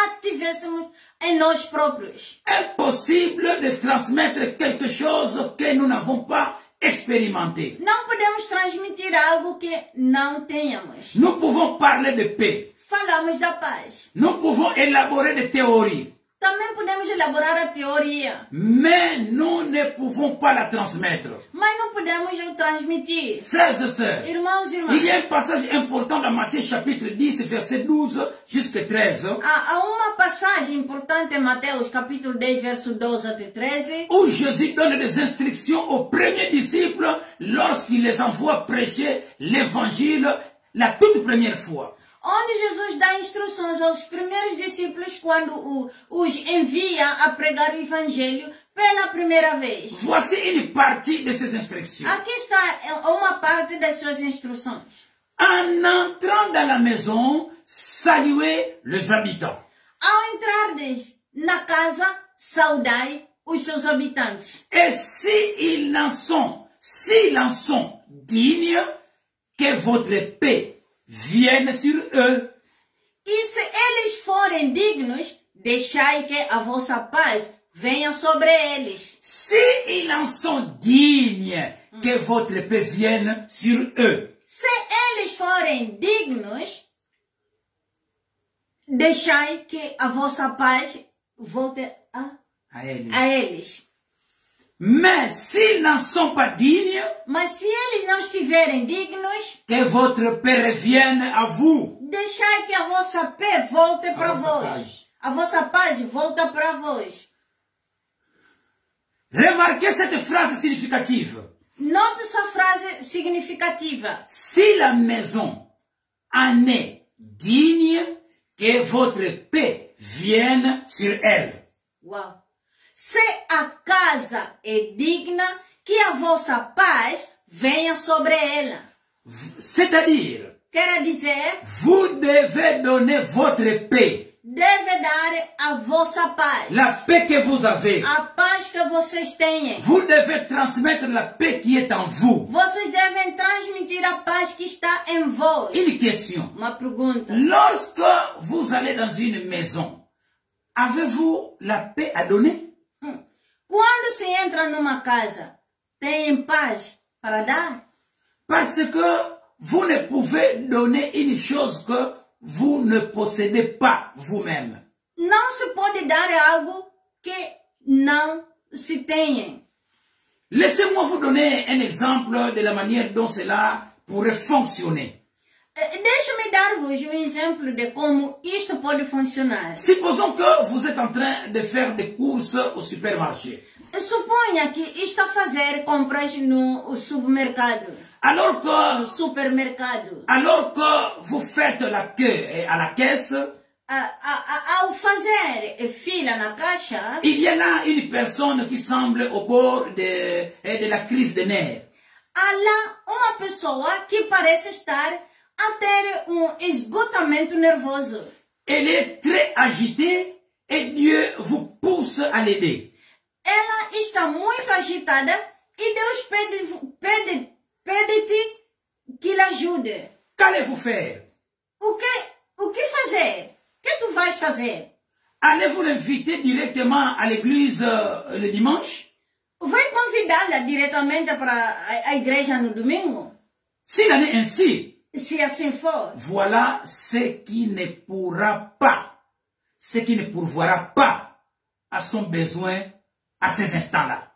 B: ativéssemos em nós próprios.
A: Impossible de transmettre quelque chose que nous n'avons pas expérimenté.
B: Não podemos transmitir algo que não tenhamos.
A: Nous pouvons parler de paix.
B: Falamos da paz.
A: Nous pouvons élaborer des théories.
B: Também podemos elaborar a teoria,
A: Mais nous ne pouvons pas la transmettre.
B: mas não podemos o transmitir.
A: Frères et sœurs,
B: Irmãos e irmãs,
A: il y a un passage important dans Matthieu chapitre 10, verset 12 jusqu'à 13,
B: há uma passagem importante em Mateus capítulo 10, verso 12 até 13,
A: où Jésus donne des instructions aux premiers disciples lorsqu'il les envoie prêcher l'évangile la toute première fois.
B: onde Jesus dá instruções aos primeiros discípulos quando os envia a pregar o evangelho pela primeira vez.
A: Voici une partie de ces instructions.
B: Aqui está uma parte das suas instruções.
A: En entrant dans la maison, saluez les habitants.
B: Ao entrardes na casa, saudai os seus habitantes.
A: Et s'ils en sont dignes, que votre paix vienne sur eux.
B: E se eles forem dignos, deixai que a vossa paz venha sobre eles.
A: S'ils en sont dignes, que votre paix vienne sur eux.
B: Se eles forem dignos, deixai que a vossa paz volte
A: À elle.
B: a eles.
A: Mais s'ils n'en sont pas dignes,
B: Mas se eles não estiverem dignos,
A: que votre paix revienne à vous.
B: deixai que a vossa paz volte para
A: vossa
B: vós.
A: paz.
B: A vossa paz volta para vós.
A: Remarquez cette phrase significative.
B: Note essa frase significativa.
A: Si la maison en est digne, que votre paix vienne sur elle.
B: Uau. Se a casa é digna, que a vossa paz venha sobre ela.
A: C'est-à-dire,
B: Quer dizer,
A: vous devez donner votre paix.
B: deve dar a vossa paz.
A: La paix que vous avez.
B: A paz que vocês têm.
A: Vous devez transmettre la paix qui est en vous.
B: Vocês devem transmitir a paz que está em vós.
A: Une question.
B: Uma pergunta.
A: Lorsque vous allez dans une maison, avez-vous la paix à donner?
B: Quando se entra numa casa, tem paz para dar?
A: Parce que vous ne pouvez donner une chose que vous ne possédez pas vous-même.
B: Não se pode dar algo que não se tem.
A: Laissez-moi vous donner un exemple de la manière dont cela pourrait fonctionner.
B: Deixa-me dar-vos um exemplo de como isto pode funcionar.
A: Supposons que vous êtes en train de faire des courses au supermarché.
B: Suponha que está a fazer compras no supermercado.
A: Alors
B: No
A: que,
B: supermercado.
A: alors que vous faites la queue à la caisse,
B: Ao fazer fila na caixa,
A: il y a là une personne qui semble au bord de la crise de nerfs.
B: há lá uma pessoa que parece estar a ter esgotamento nervoso.
A: Elle est très agitée et Dieu vous pousse à l'aider.
B: ela está muito agitada e Deus pede-te que lhe ajude.
A: Qu'allez-vous faire?
B: O que fazer? O que tu vais fazer?
A: Allez-vous l'inviter directement à l'église le dimanche?
B: Vai convidá-la diretamente para a igreja no domingo?
A: S'il en est ainsi,
B: Se assim for,
A: voilà ce qui ne pourra pas, ce qui ne pourvoira pas à son besoin à ces instants-là.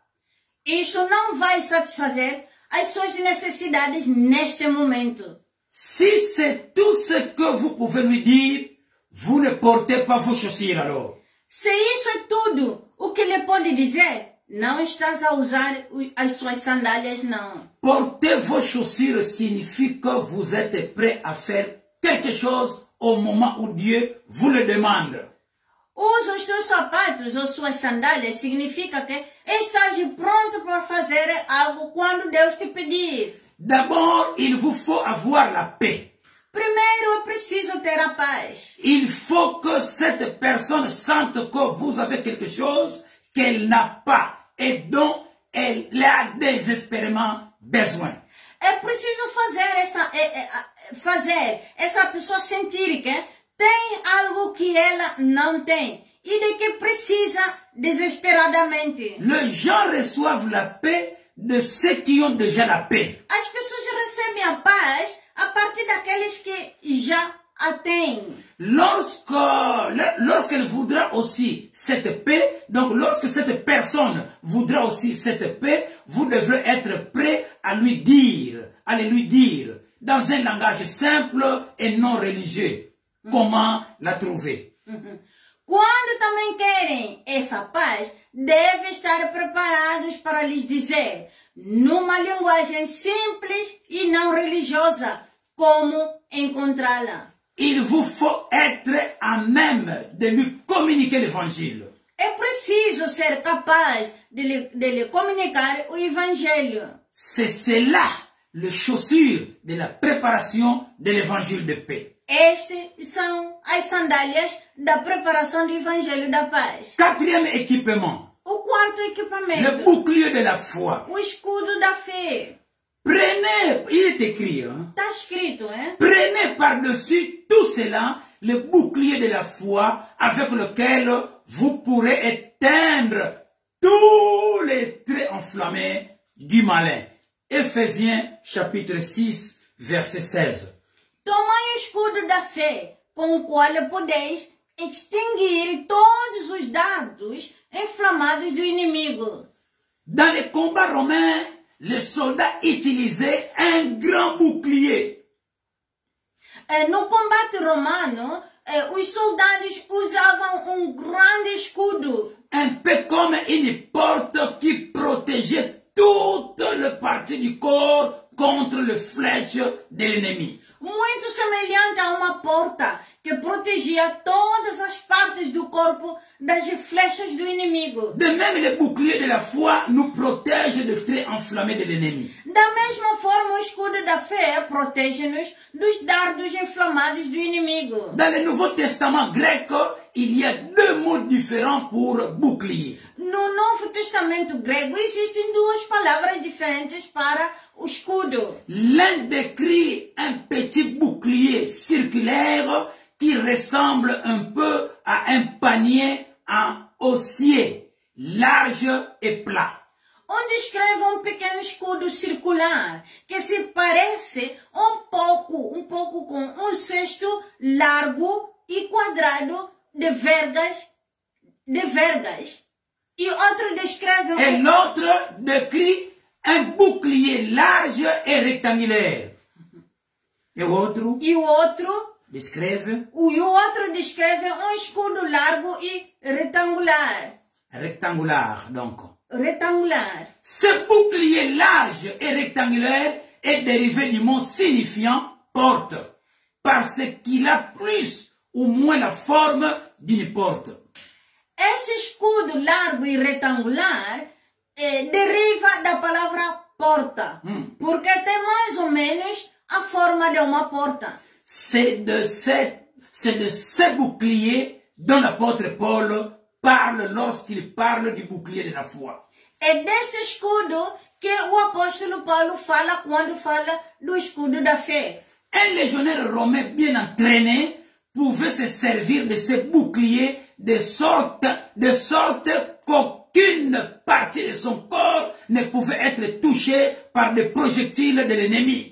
B: isso não vai satisfazer as suas necessidades neste momento.
A: Si c'est tout ce que vous pouvez lui dire, vous ne portez pas vos chaussures alors.
B: Se isso é tudo o que lhe pode dizer, não estás a usar as suas sandálias, não.
A: Porter vos chaussures signifie que vous êtes prêt à faire quelque chose au moment où Dieu vous le demande.
B: Usa os teus sapatos ou suas sandálias significa que estás pronto para fazer algo quando Deus te pedir.
A: D'abord, il vous faut avoir la paix.
B: Primeiro é preciso ter a paz.
A: Il faut que cette personne sente que vous avez quelque chose qu'elle n'a pas et dont elle a désespérément besoin.
B: É preciso fazer essa pessoa sentir que tem algo que ela não tem e de que precisa desesperadamente.
A: Les gens reçoivent la paix de ceux qui ont déjà la paix.
B: As pessoas recebem a paz a partir daqueles que já a têm.
A: Lorsqu'elle voudra aussi cette paix, donc lorsque cette personne voudra aussi cette paix, vous devrez être prêt à lui dire, dans un langage simple et non religieux, comment la trouver.
B: Quando também querem essa paz, devem estar preparados para lhes dizer, numa linguagem simples e não religiosa, como encontrá-la.
A: Il vous faut être à même de lui communiquer l'évangile.
B: É preciso ser capaz de lhe comunicar o evangelho.
A: C'est cela, les chaussures de la préparation de l'évangile de paix.
B: Estes são as sandálias da preparação do evangelho da paz.
A: Quatrième équipement,
B: O quarto
A: le
B: equipamento,
A: bouclier de la foi.
B: o escudo da fé.
A: Prenez, il est écrit, hein?
B: Está escrito, hein?
A: Prenez par-dessus tout cela le bouclier de la foi avec lequel vous pourrez éteindre tous les traits enflammés du malin. Éphésiens chapitre 6, verset 16.
B: Tomai o escudo da fé, com o qual podeis extinguir todos os dardos inflamados do inimigo.
A: Dans les combats romains, les soldats utilisaient un grand bouclier.
B: No combate romano, os soldados usavam grande escudo.
A: Un peu comme une porte qui protégeait toute les parties du corps contre les flèches de l'ennemi.
B: Muito semelhante a uma porta que protegia todas as partes do corpo das flechas do inimigo.
A: De même, les boucliers de la foi nous protègent des traits enflammés de l'ennemi.
B: Da mesma forma, o escudo da fé protege-nos dos dardos inflamados do inimigo.
A: Dans le Nouveau Testament grec, il y a deux mots différents pour bouclier.
B: No Novo Testamento grego existem duas palavras diferentes para o escudo.
A: L'un décrit un petit bouclier circulaire qui ressemble un peu à un panier en osier, large et plat.
B: Descreve pequeno escudo circular que se parece pouco com cesto largo e quadrado de vergas. E outro descreve
A: Et l'autre décrit un bouclier large et rectangulaire. Et l'autre descreve
B: escudo largo e retangular.
A: Rectangular, donc.
B: Retangular.
A: Ce bouclier large et rectangulaire est dérivé du mot signifiant porte, parce qu'il a plus ou moins la forme d'une porte.
B: Este escudo largo e retangular deriva da palavra porta, porque tem mais ou menos a forma de uma porta.
A: C'est de ce bouclier dont l'apôtre Paul parle lorsqu'il parle du bouclier de la foi.
B: É deste escudo que o apóstolo Paulo fala quando fala do escudo da fé.
A: Un légionnaire romain bien entraîné pouvait se servir de ce bouclier de sorte qu'aucune partie de son corps ne pouvait être touchée par des projectiles de l'ennemi.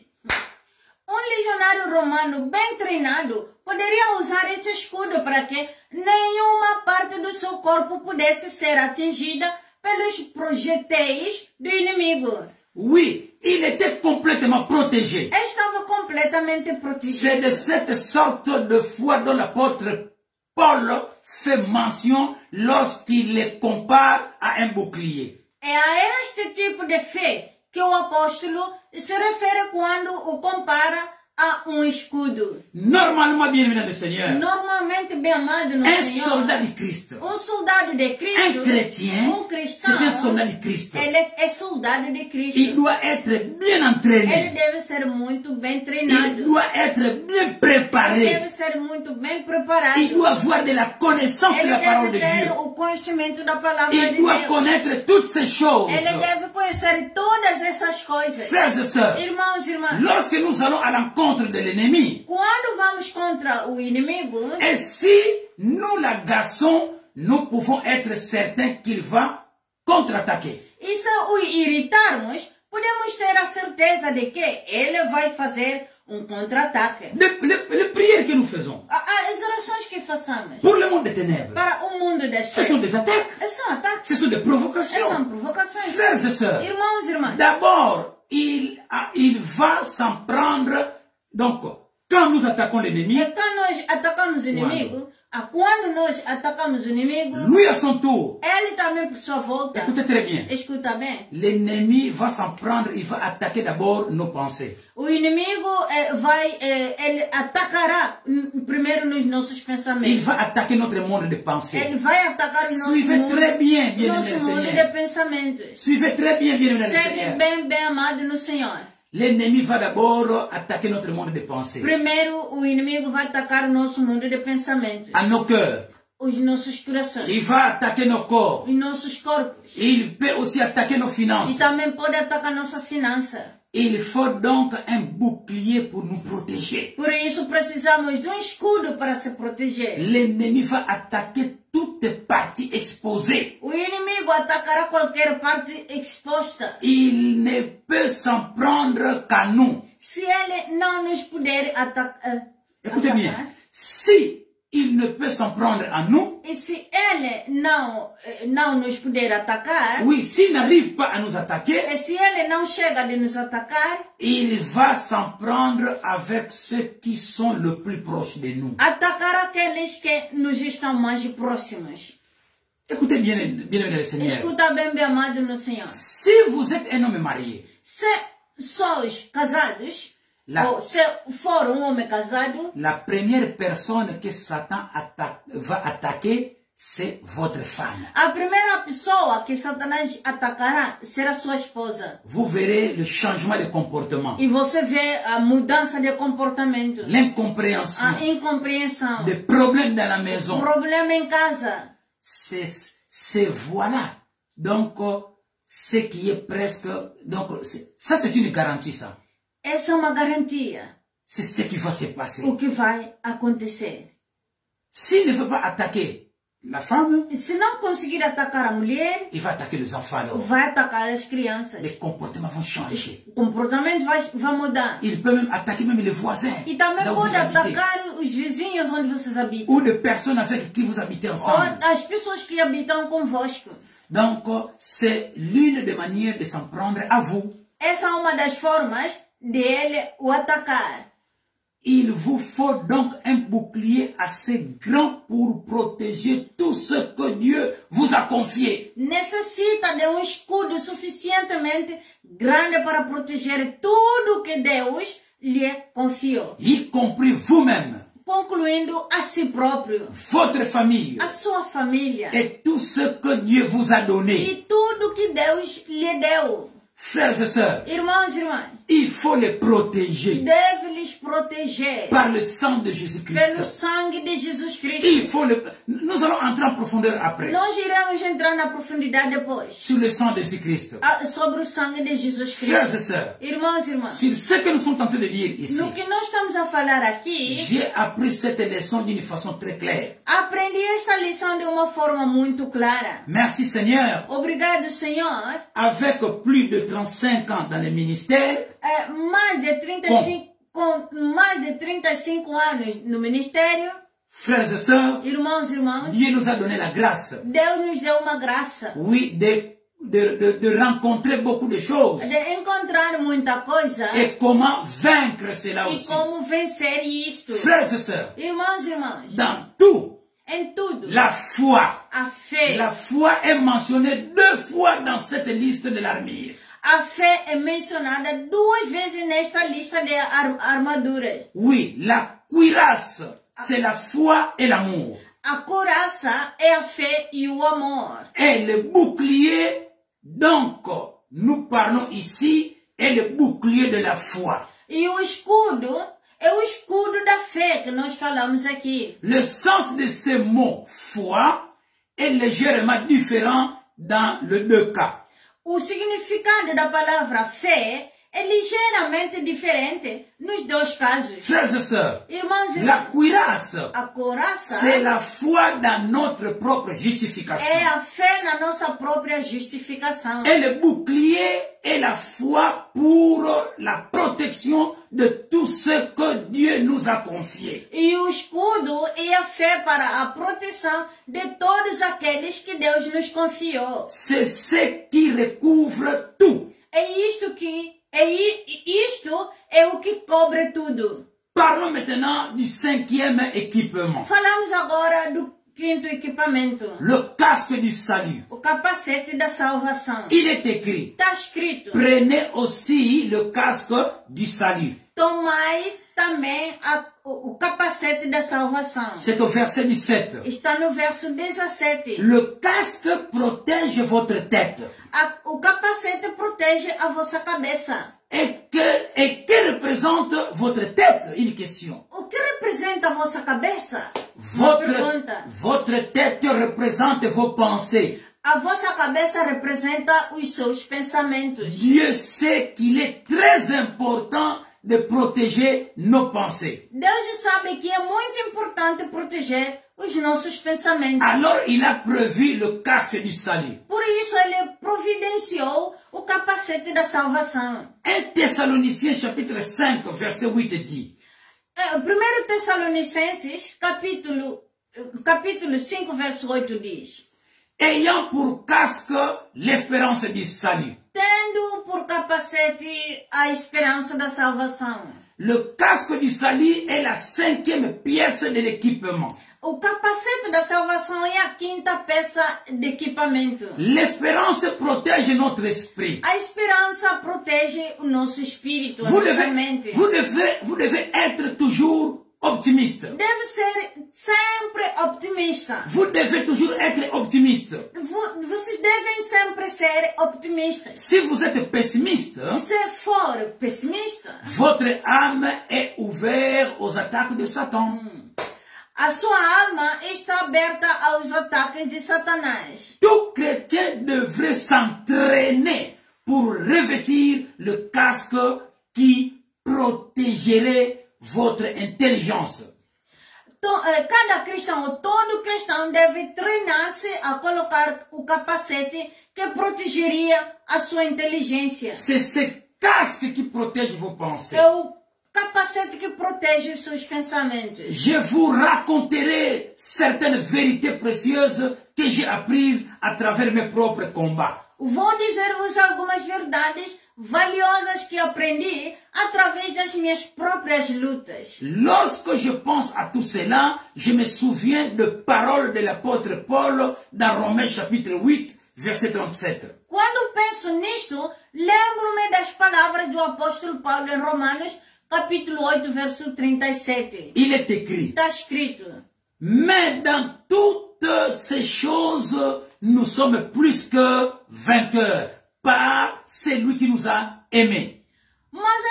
B: Legionário romano bem treinado poderia usar esse escudo para que nenhuma parte do seu corpo pudesse ser atingida pelos projéteis do inimigo.
A: Oui, il était complètement protégé.
B: Estava completamente protegido.
A: C'est de cette sorte de foi dont l'apôtre Paul fait mention lorsqu'il les compare à un bouclier.
B: É a este tipo de fé que o apóstolo se refere quando o compara a escudo.
A: Normalement, bien-aimé le Seigneur,
B: Normalmente, bem amado no
A: un
B: Senhor,
A: soldat de Christ,
B: soldado de Cristo,
A: un chrétien,
B: cristão,
A: c'est un soldat de Christ.
B: ele é soldado de Cristo.
A: Il doit être bien
B: Ele
A: entraîné.
B: deve ser muito bem
A: Il
B: treinado.
A: doit être bien
B: Ele
A: préparé.
B: deve ser muito bem preparado.
A: Il doit avoir de la connaissance de
B: Ele
A: la parole de
B: deve ter
A: Dieu.
B: o conhecimento da palavra
A: Il
B: de
A: doit
B: Deus.
A: connaître toutes ces choses.
B: Ele deve conhecer todas essas coisas.
A: Frères et sœurs,
B: Irmãos e irmãs,
A: lorsque nous allons à l'encontre de l'ennemi,
B: quando vamos contra o inimigo,
A: et si nous l'agaçons, nous pouvons être certains qu'il va contre-attaquer.
B: e se o irritarmos, podemos ter a certeza de que ele vai fazer contra-ataque.
A: Les prières que nous faisons
B: As orações que façamos
A: pour le monde des ténèbres,
B: para o mundo das
A: ce sont des attaques,
B: são ataques,
A: ce sont des provocations.
B: são provocações.
A: Frères et sœurs,
B: Irmãos e irmãs,
A: d'abord, il va s'en prendre. Donc, quand nous attaquons l'ennemi,
B: quando nós atacamos o inimigo, quando nós atacamos o inimigo,
A: lui à son tour,
B: ele também por sua volta,
A: écoutez très bien,
B: escuta bem,
A: l'ennemi va s'en prendre, il va attaquer d'abord nos pensées.
B: o inimigo ele atacará primeiro nos nossos
A: Il
B: pensamentos.
A: va attaquer notre monde de pensée.
B: Ele vai atacar o nosso
A: Suivez
B: mundo,
A: très bien, bien-aimé
B: nosso
A: le
B: mundo de
A: Seigneur.
B: pensamentos.
A: Suivez très bien, bien-aimé le
B: Segue
A: Seigneur.
B: bem, bem amado no Senhor.
A: L'ennemi va d'abord attaquer notre monde de pensée,
B: Primeiro, o inimigo vai atacar o nosso mundo de pensamentos,
A: à nos cœurs.
B: os nossos corações,
A: Il va attaquer nos corps.
B: os nossos corpos.
A: Il peut aussi attaquer nos
B: E
A: finances.
B: também pode atacar nossa finança.
A: Il faut donc un bouclier pour nous protéger.
B: Por isso, precisamos de escudo para se proteger.
A: L'ennemi va attaquer toute partie exposée.
B: O inimigo atacará qualquer parte exposta.
A: Il ne peut s'en prendre qu'à nous.
B: Se ele não nos puder atacar,
A: Écoutez bien, si il ne peut s'en prendre à nous,
B: e se ele não nos puder atacar,
A: oui, s'il n'arrive pas à nous attaquer,
B: e se ele não chega de nos atacar,
A: il va s'en prendre avec ceux qui sont le plus proches de nous.
B: atacar aqueles que nos estão mais próximos.
A: Écoutez bien, bien-aimé le Seigneur.
B: Escuta bem, bem amado no Senhor.
A: Si vous êtes un homme marié,
B: Se sois casados,
A: Lá.
B: ou se for homem casado,
A: la première personne que Satan va attaquer, c'est votre femme.
B: a primeira pessoa que Satanás atacará será sua esposa.
A: Vous verrez le changement de comportement,
B: E você vê a mudança de comportamento,
A: l'incompréhension,
B: a incompreensão,
A: des problèmes dans la maison.
B: problema em casa.
A: C'est voilà. Donc, ce qui est presque... Donc, ça c'est une garantie, ça.
B: Essa é uma garantia.
A: C'est ce qui va se passer.
B: O que vai acontecer.
A: S'il ne veut pas attaquer la femme,
B: Se não conseguir atacar a mulher,
A: il va attaquer les enfants alors.
B: vai atacar as crianças.
A: Les comportements vont changer.
B: O comportamento vai mudar.
A: Il peut même attaquer même les voisins.
B: E também
A: Là où
B: pode
A: vous habitez.
B: atacar os vizinhos onde vocês habitam.
A: Ou des personnes avec qui vous habitez
B: Ou
A: ensemble.
B: as pessoas que habitam convosco.
A: Donc, c'est l'une des manières de s'en prendre à vous.
B: Essa é uma das formas dele o atacar.
A: Il vous faut donc un bouclier assez grand pour protéger tout ce que Dieu vous a confié.
B: Necessita de escudo suficientemente grande para proteger tudo que Deus lhe confiou.
A: Y compris vous-même,
B: Concluindo a si próprio,
A: votre famille
B: a sua família
A: et tout ce que Dieu vous a donné.
B: e tudo que Deus lhe deu.
A: Frères et sœurs,
B: Irmãos e irmãs,
A: il faut les protéger
B: deve lhes proteger
A: par le sang de Jésus-Christ.
B: pelo sangue de Jesus Cristo.
A: Il faut Nous allons entrer en profondeur après
B: Nós iremos entrar na profundidade depois
A: sur le sang de Jésus-Christ.
B: sobre o sangue de Jesus
A: Frères et
B: Cristo.
A: sœurs,
B: Irmãos e irmãs,
A: sur ce que nous sommes en train de dire ici,
B: no que nós estamos a falar aqui,
A: j'ai appris cette leçon d'une façon très claire.
B: aprendi esta lição de uma forma muito clara.
A: Merci Seigneur.
B: Obrigado, Senhor.
A: Avec plus de 35 ans dans le ministère,
B: Com mais de 35 anos no ministério,
A: frères et sœurs,
B: irmãos e irmãs,
A: Dieu nous a donné la grâce,
B: Deus nos deu uma graça
A: oui, de rencontrer beaucoup de choses.
B: de encontrar muita coisa
A: Et comment vaincre cela
B: e
A: aussi.
B: como vencer isto.
A: Frères et sœurs,
B: Irmãos e irmãs,
A: dans tout,
B: em tudo,
A: la foi.
B: a fé.
A: La foi est mentionnée 2 fois dans cette liste de l'armure.
B: A fé é mencionada 2 vezes nesta lista de armaduras.
A: Oui, la cuirasse, c'est la foi et l'amour.
B: A couraça é a fé e o amor.
A: Et le bouclier, donc, nous parlons ici, est le bouclier de la foi.
B: E o escudo é o escudo da fé que nós falamos aqui.
A: Le sens de ce mot foi est légèrement différent dans les 2 cas.
B: O significado da palavra fé é ligeiramente diferente nos 2 casos.
A: Frères et sœurs,
B: Irmãos e
A: la
B: irmãs,
A: cuirasse,
B: a couraça
A: c'est la foi dans notre propre justification.
B: é a fé na nossa própria justificação.
A: Et le bouclier est la foi pour la protection de tout ce que Dieu nous a confié.
B: E o escudo é a fé para a proteção de todos aqueles que Deus nos confiou.
A: C'est ce qui recouvre tout.
B: Isto é o que cobre tudo.
A: Parlons maintenant du 5e équipement.
B: Falamos agora do 5º equipamento.
A: Le casque du salut.
B: O capacete da salvação.
A: Il est écrit,
B: Está escrito:
A: prenez aussi le casque du salut.
B: tomai também o capacete da salvação.
A: C'est au verset 17.
B: Está no verso 17.
A: Le casque protège votre tête.
B: O capacete protege a vossa cabeça.
A: Et que représente votre tête? Une question.
B: O que representa a vossa cabeça? Uma pergunta.
A: Votre tête représente vos pensées.
B: A vossa cabeça representa os seus pensamentos.
A: Dieu sait qu'il est très important de protéger nos pensées.
B: Deus sabe que é muito importante proteger os nossos pensamentos.
A: Alors il a prévu le casque du salut.
B: Por isso ele providenciou o capacete da salvação.
A: 1 Thessaloniciens chapitre 5 verset 8 dit.
B: 1 Tessalonicenses capítulo 5 verso 8 diz:
A: Ayant pour casque l'espérance du salut.
B: Tendo por capacete a esperança da salvação.
A: Le casque du salut est la 5e pièce de l'équipement.
B: O capacete da salvação é a 5ª peça de equipamento.
A: L'espérance protège notre esprit.
B: A esperança protege o nosso espírito, a
A: Vous
B: nossa mente.
A: devez être toujours optimiste.
B: Deve ser sempre optimista.
A: Vous devez toujours être optimiste.
B: Vocês devem sempre ser optimistas.
A: Si vous êtes pessimiste,
B: Se for pessimista,
A: votre âme est ouverte aux attaques de Satan.
B: a sua alma está aberta aos ataques de Satanás.
A: Tout chrétien devrait s'entraîner pour revêtir le casque qui protégerait votre intelligence.
B: Cada cristão, ou todo cristão, deve treinar-se a colocar o capacete que protegeria a sua inteligência.
A: C'est ce casque qui protège vos pensées.
B: É o capacete que protege os seus pensamentos.
A: Je vous raconterai certaines vérités précieuses que j'ai apprises à travers mes propres combats.
B: Vou dizer-vos algumas verdades valiosas que aprendi através das minhas próprias lutas.
A: Lorsque je pense à tout cela, je me souviens de paroles de l'apôtre Paul dans Romains chapitre 8, verset 37.
B: Quando penso nisto, lembro-me das palavras do apóstolo Paulo em Romanos, capítulo 8, verso 37.
A: Il est écrit,
B: Está escrito:
A: mais dans toutes ces choses, nous sommes plus que vainqueurs par celui qui nous a aimés.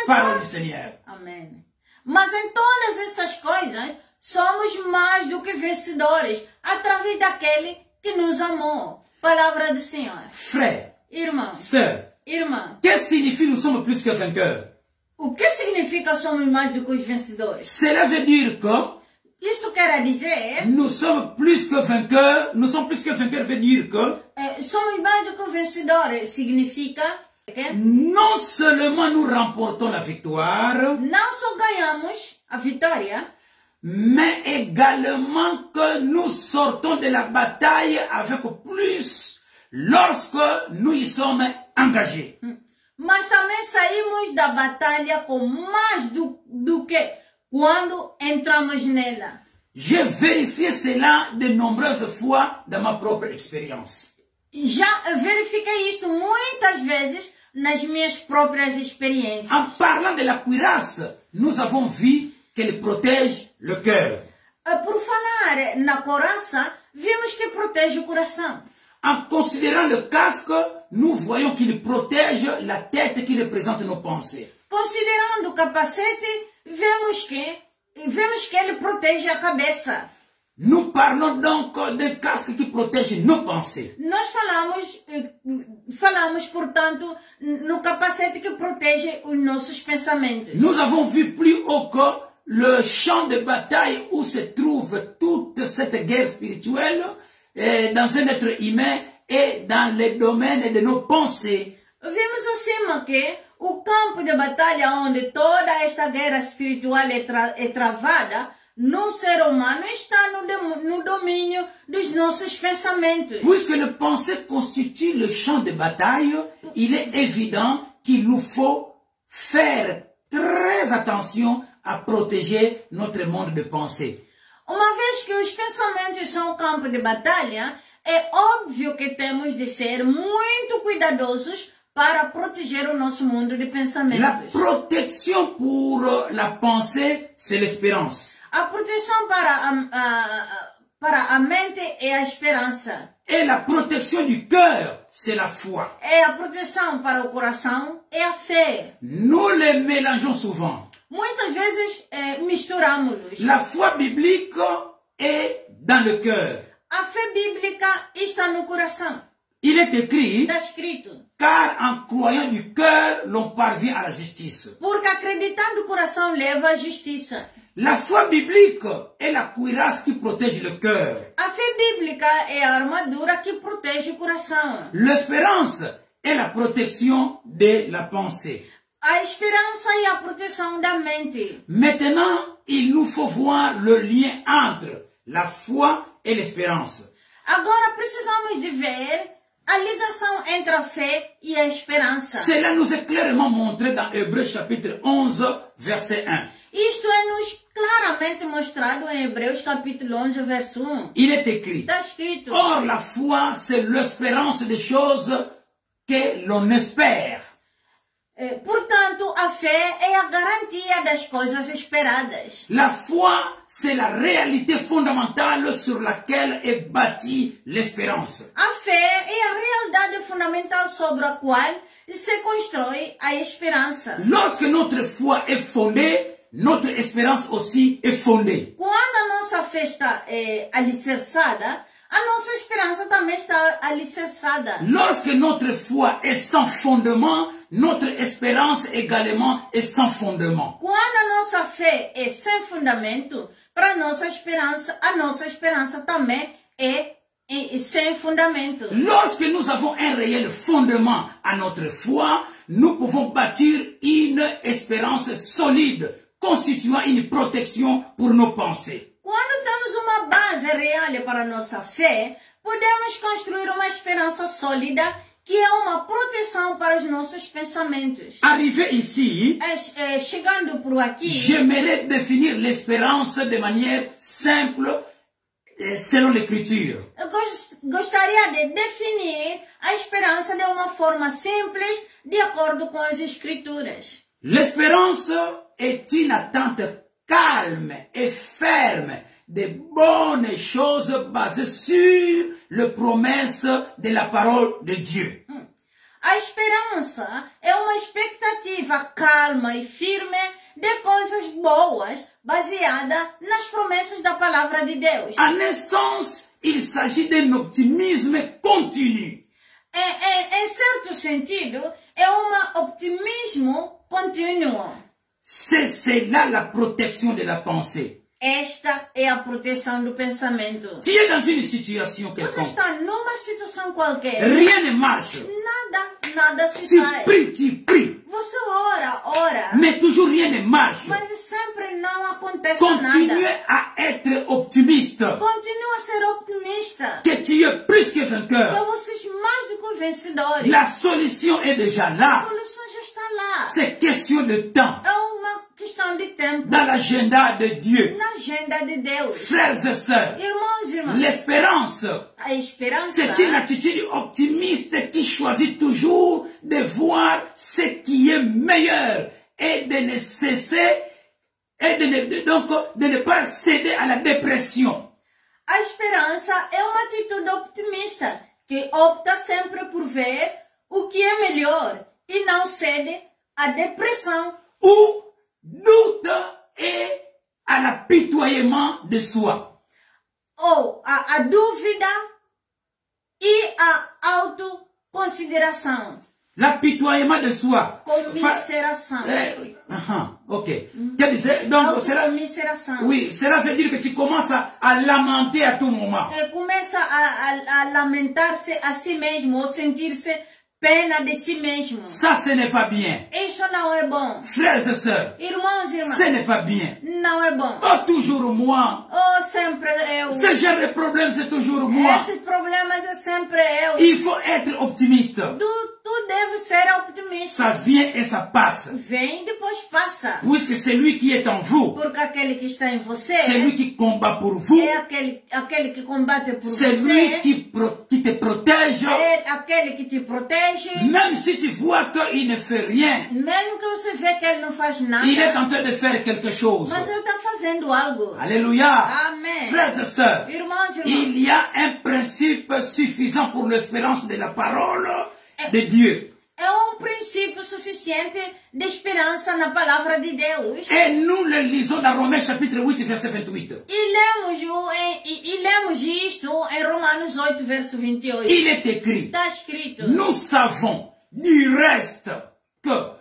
A: Parole du Seigneur.
B: Amém. Mas em todas essas coisas, somos mais do que vencedores, através daquele que nos amou. Palavra do Senhor.
A: Frère,
B: Irmão,
A: sœur,
B: irmã,
A: qu'est-ce que signifie nous sommes plus que vainqueurs?
B: o que significa somos mais do que os vencedores?
A: Cela veut dire que
B: Isto quer dizer,
A: nous sommes plus que vainqueurs. Nous sommes plus que vainqueurs veut dire que
B: somos mais do que vencedores. Significa que
A: non seulement nous remportons la victoire,
B: não só ganhamos a vitória,
A: mais également que nous sortons de la bataille avec plus lorsque nous y sommes engagés.
B: mas também saímos da batalha com mais do que quando entramos nela.
A: J'ai vérifié cela de nombreuses fois dans ma propre expérience.
B: Já verifiquei isto muitas vezes nas minhas próprias experiências.
A: En parlant de la cuirasse, nous avons vu qu'elle protège le cœur.
B: Por falar na couraça, vimos que protege o coração.
A: En considérant le casque, nous voyons qu'il protège la tête qui représente nos pensées.
B: Considerando o capacete, vemos que ele protege a cabeça.
A: Nous parlons donc d'un casque qui protège nos pensées.
B: Nós falamos, portanto, no capacete que protege os nossos pensamentos.
A: Nous avons vu plus haut que le champ de bataille où se trouve toute cette guerre spirituelle dans un être humain et dans les domaines de nos pensées.
B: Vimos acima que o campo de batalha onde toda esta guerra espiritual é travada no ser humano está no domínio dos nossos pensamentos.
A: Puisque le pensée constitue le champ de bataille, il est évident qu'il nous faut faire très attention à protéger notre monde de pensée.
B: Uma vez que os pensamentos são o campo de batalha, é óbvio que temos de ser muito cuidadosos para proteger o nosso mundo de pensamentos.
A: La protection pour la pensée, c'est l'espérance.
B: A proteção para a mente é a esperança.
A: Et la protection du cœur, c'est la foi.
B: É a proteção para o coração é a fé.
A: Nous les mélangeons souvent.
B: Muitas vezes misturamos-los.
A: La foi biblique est dans le cœur.
B: A fé bíblica está no coração.
A: Il est écrit,
B: Está escrito.
A: car en croyant du cœur, l'on parvient à la justice.
B: Porque acreditando o coração leva à justiça.
A: La foi biblique est la cuirasse qui protège le cœur.
B: A fé bíblica é a armadura que protege o coração.
A: L'espérance est la protection de la pensée.
B: A esperança e a proteção da mente.
A: Maintenant, il nous faut voir le lien entre la foi et l'espérance.
B: Agora precisamos de ver a ligação entre a fé e a esperança.
A: Cela nous est clairement montré dans Hébreux chapitre 11, verset 1.
B: Isto é-nos claramente mostrado em Hebreus capítulo 11, verso 1.
A: Il est écrit,
B: Está escrito.
A: or la foi, c'est l'espérance des choses que l'on espère.
B: Portanto, a fé é a garantia das coisas esperadas.
A: La foi, c'est la réalité fondamentale sur laquelle est bâtie l'espérance.
B: A fé é a realidade fundamental sobre a qual se constrói a esperança.
A: Lorsque notre foi est fondée, notre espérance aussi est fondée.
B: Quando a nossa fé está alicerçada, a nossa esperança também está alicerçada.
A: Lorsque notre foi est sans fondement, notre espérance également est sans fondement.
B: Quando a nossa fé é sem fundamento, para a nossa esperança também é sem fundamento.
A: Lorsque nous avons un réel fondement à notre foi, nous pouvons bâtir une espérance solide, constituant une protection pour nos pensées.
B: Quando temos uma base real para a nossa fé, podemos construir uma esperança sólida que é uma proteção para os nossos pensamentos.
A: Arrivé ici,
B: Chegando por aqui,
A: j'aimerais définir l'espérance de manière simple selon l'Écriture.
B: eu gostaria de definir a esperança de uma forma simples, de acordo com as Escrituras.
A: L'espérance est une attente calme et ferme de bonnes choses basées sur les promesses de la parole de Dieu.
B: A esperança é uma expectativa calma e firme de coisas boas, baseada nas promessas da palavra de Deus.
A: En essence, il s'agit d'un optimisme continu.
B: Em certo sentido, é um optimismo contínuo.
A: C'est là la protection de la pensée.
B: Esta é a proteção do pensamento.
A: Tu es dans une situation
B: Você
A: quelconque.
B: está numa situação qualquer.
A: Rien ne marche.
B: Nada se
A: Tu
B: faz.
A: pries.
B: Você ora,
A: Mais toujours rien ne marche.
B: mas sempre não acontece
A: Continue
B: nada.
A: à être optimiste.
B: Continua a ser optimista.
A: Que tu es plus que
B: Que
A: vainqueur.
B: vocês mais do que vencedores.
A: La solution est déjà
B: A
A: là.
B: solução já está lá.
A: C'est question de temps.
B: É uma questão de tempo.
A: Dans l'agenda de Dieu.
B: Na agenda de Deus.
A: Frères et sœurs,
B: Irmãos e irmãs,
A: l'espérance,
B: a esperança
A: c'est une attitude optimiste qui choisit toujours de voir ce qui est meilleur et de ne cesser et de ne pas céder à la dépression.
B: A esperança é uma atitude optimista que opta sempre por ver o que é melhor e não cede à depressão
A: Ou doute et à l'apitoiement de soi.
B: ou a dúvida e a autoconsideração,
A: L'apitoiement de soi.
B: commiseração.
A: Ok. Quer dizer, donc, cela,
B: Autocommiseração.
A: oui, cela veut dire que tu commences à lamenter à tout moment.
B: Começa a lamentar-se a si mesmo ou sentir-se pena de si mesmo.
A: Ça, ce n'est pas bien.
B: Isso não é bom.
A: Frères et sœurs,
B: Irmãos e irmãs,
A: ce n'est pas bien.
B: não é bom.
A: Oh, toujours moi.
B: Oh, sempre eu.
A: Ce genre de problème, c'est toujours moi.
B: Esses problemas é sempre eu.
A: Il faut être optimiste.
B: Tu deve ser optimista.
A: Ça vient et ça passe.
B: Vem e depois passa.
A: Puisque celui qui est en vous,
B: Porque aquele que está em você
A: c'est lui qui combat pour vous,
B: é aquele que combate por
A: c'est
B: você.
A: lui qui te protège.
B: É aquele que te protege.
A: Même si tu vois qu'il ne fait rien,
B: Mesmo que você vê que ele não faz nada.
A: il est en train de faire quelque chose.
B: Mas ele está fazendo algo.
A: Alléluia.
B: Amém.
A: Frères et sœurs,
B: Irmãos e irmãs,
A: il y a un principe suffisant pour l'espérance de la parole de Dieu.
B: é princípio suficiente de esperança na palavra de Deus.
A: Et nous le lisons dans Romains chapitre 8, verset 28.
B: E lemos isto em Romanos 8, verso 28.
A: Il est écrit,
B: Está escrito.
A: nous savons du reste que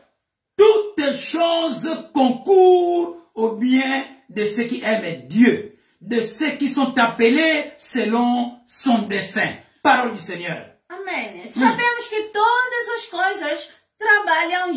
A: toutes choses concourent au bien de ceux qui aiment Dieu, de ceux qui sont appelés selon son dessein. Parole du Seigneur.
B: Amém. Sabemos que todas as coisas trabalham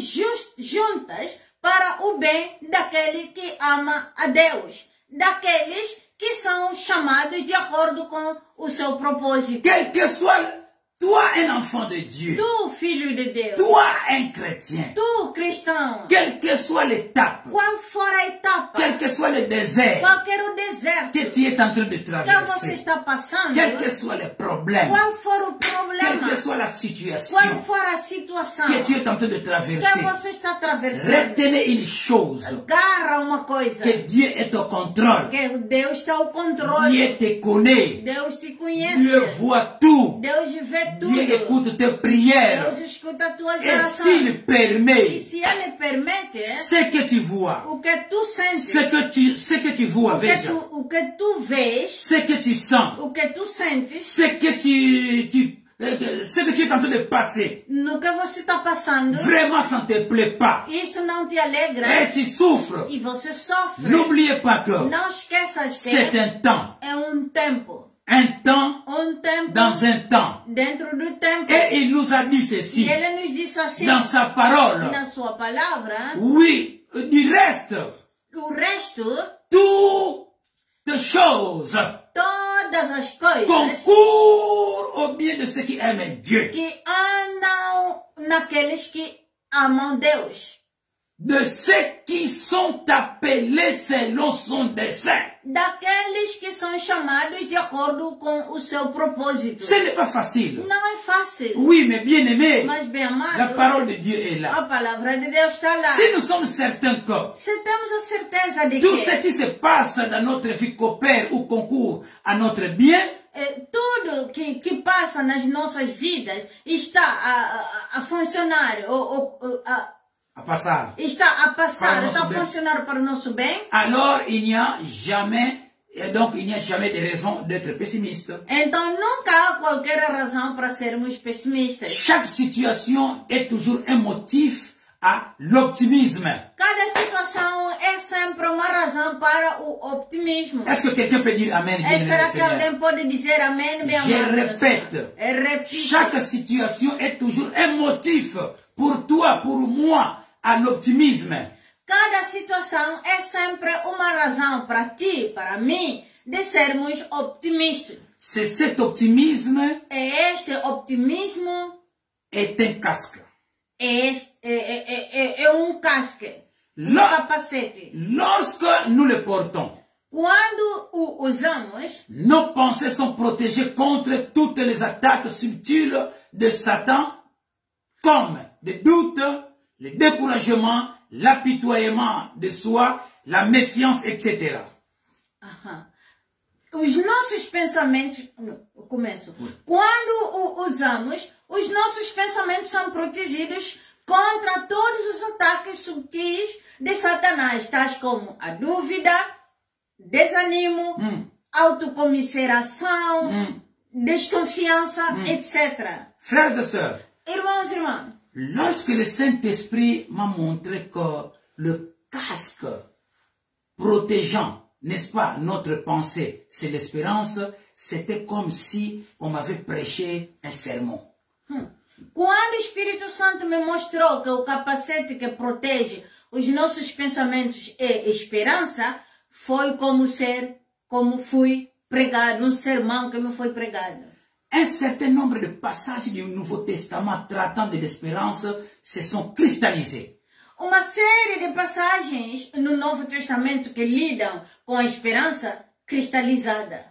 B: juntas para o bem daquele que ama a Deus, daqueles que são chamados de acordo com o seu propósito.
A: Quel que soit toi un enfant de Dieu,
B: Tu, filho de Deus,
A: toi un chrétien,
B: tu, cristão,
A: quelle que soit l'étape,
B: qual for a etapa,
A: quel que soit le désert
B: qualquer o deserto
A: que tu es en train de
B: que você
A: traverser,
B: está passando,
A: quel que soit le problème,
B: qual for o
A: quelle
B: problema,
A: que soit la situation
B: qual for a situação
A: que tu es en train de
B: que
A: traverser,
B: você está atravessando,
A: retenez une chose,
B: agarra uma coisa,
A: que Dieu est au contrôle,
B: que Deus está ao controle,
A: Dieu te connaît,
B: Deus te conhece,
A: Dieu voit tout,
B: Deus vê tudo,
A: Dieu écoute tes prières,
B: Deus escuta as tuas
A: et
B: orações,
A: s'il
B: e
A: permet,
B: se Ele permite,
A: ce que tu vois,
B: o que tu sentes,
A: ce que tu vois, veja,
B: o que tu vês,
A: ce que tu sens,
B: o que tu sentes,
A: ce que tu es en train de passer,
B: no que você está passando,
A: vraiment ça ne te plaît pas,
B: isto não te alegra
A: et tu souffres,
B: e você sofre.
A: n'oubliez pas que
B: Não esqueças
A: c'est
B: que
A: un temps
B: é tempo.
A: dans un temps.
B: Dentro do tempo.
A: Et il nous a dit
B: E
A: ceci
B: Ele nos disse assim,
A: dans sa parole.
B: na sua palavra,
A: Oui, du reste,
B: o resto,
A: toutes choses
B: todas as coisas
A: concourent au bien de ceux qui aiment Dieu,
B: que andam naqueles que amam Deus,
A: de ceux qui sont appelés selon son dessein.
B: daqueles que são chamados de acordo com o seu propósito.
A: Ce n'est pas facile.
B: Não é fácil,
A: Oui, mais bien aimé,
B: mas bem
A: la
B: amado,
A: parole de Dieu est là.
B: a palavra de Deus está lá.
A: Si nous sommes certains que
B: Se temos a certeza de
A: tout ce
B: que
A: qui se passe dans notre vie coopère ou concourt à notre bien,
B: tudo que passa nas nossas vidas está a funcionar, está a funcionar para o nosso bem,
A: alors il n'y a jamais, et donc il n'y a jamais de raison d'être pessimiste.
B: Então nunca há qualquer razão para sermos pessimistas.
A: Chaque situation est toujours un motif à l'optimisme.
B: Cada situação é sempre uma razão para o optimismo.
A: Est-ce que quelqu'un peut dire Amen?
B: Será que alguém pode dizer Amém?
A: Je répète, chaque situation est toujours un motif pour toi, pour moi, à l'optimisme.
B: Cada situação é sempre uma razão para ti, para mim, de sermos optimistas.
A: C'est cet optimisme
B: Este optimismo
A: est un casque.
B: É um casque, um capacete.
A: Lorsque nous le portons,
B: quando o usamos,
A: nos pensées sont protégées contre toutes les attaques subtiles de Satan, comme les doutes, le découragement, l'apitoiement de soi, la méfiance, etc.
B: Os nossos pensamentos, começo. Quando o usamos, os nossos pensamentos são protegidos contra todos os ataques subtis de Satanás, tais como a dúvida, desânimo, autocomiseração, desconfiança, etc.
A: Frères et sœurs,
B: irmãos e irmãs,
A: lorsque le Saint-Esprit m'a montré que le casque protégeant, n'est-ce pas, notre pensée, c'est l'espérance, c'était comme si on m'avait prêché un sermon.
B: Quando o Espírito Santo me mostrou que o capacete que protege os nossos pensamentos é esperança, foi como fui pregado, um sermão que me foi pregado.
A: Un certain nombre de passages du Nouveau Testament traitant de l'espérance se sont cristallisés.
B: Uma série de passagens no Novo Testamento que lidam com a esperança cristalizada.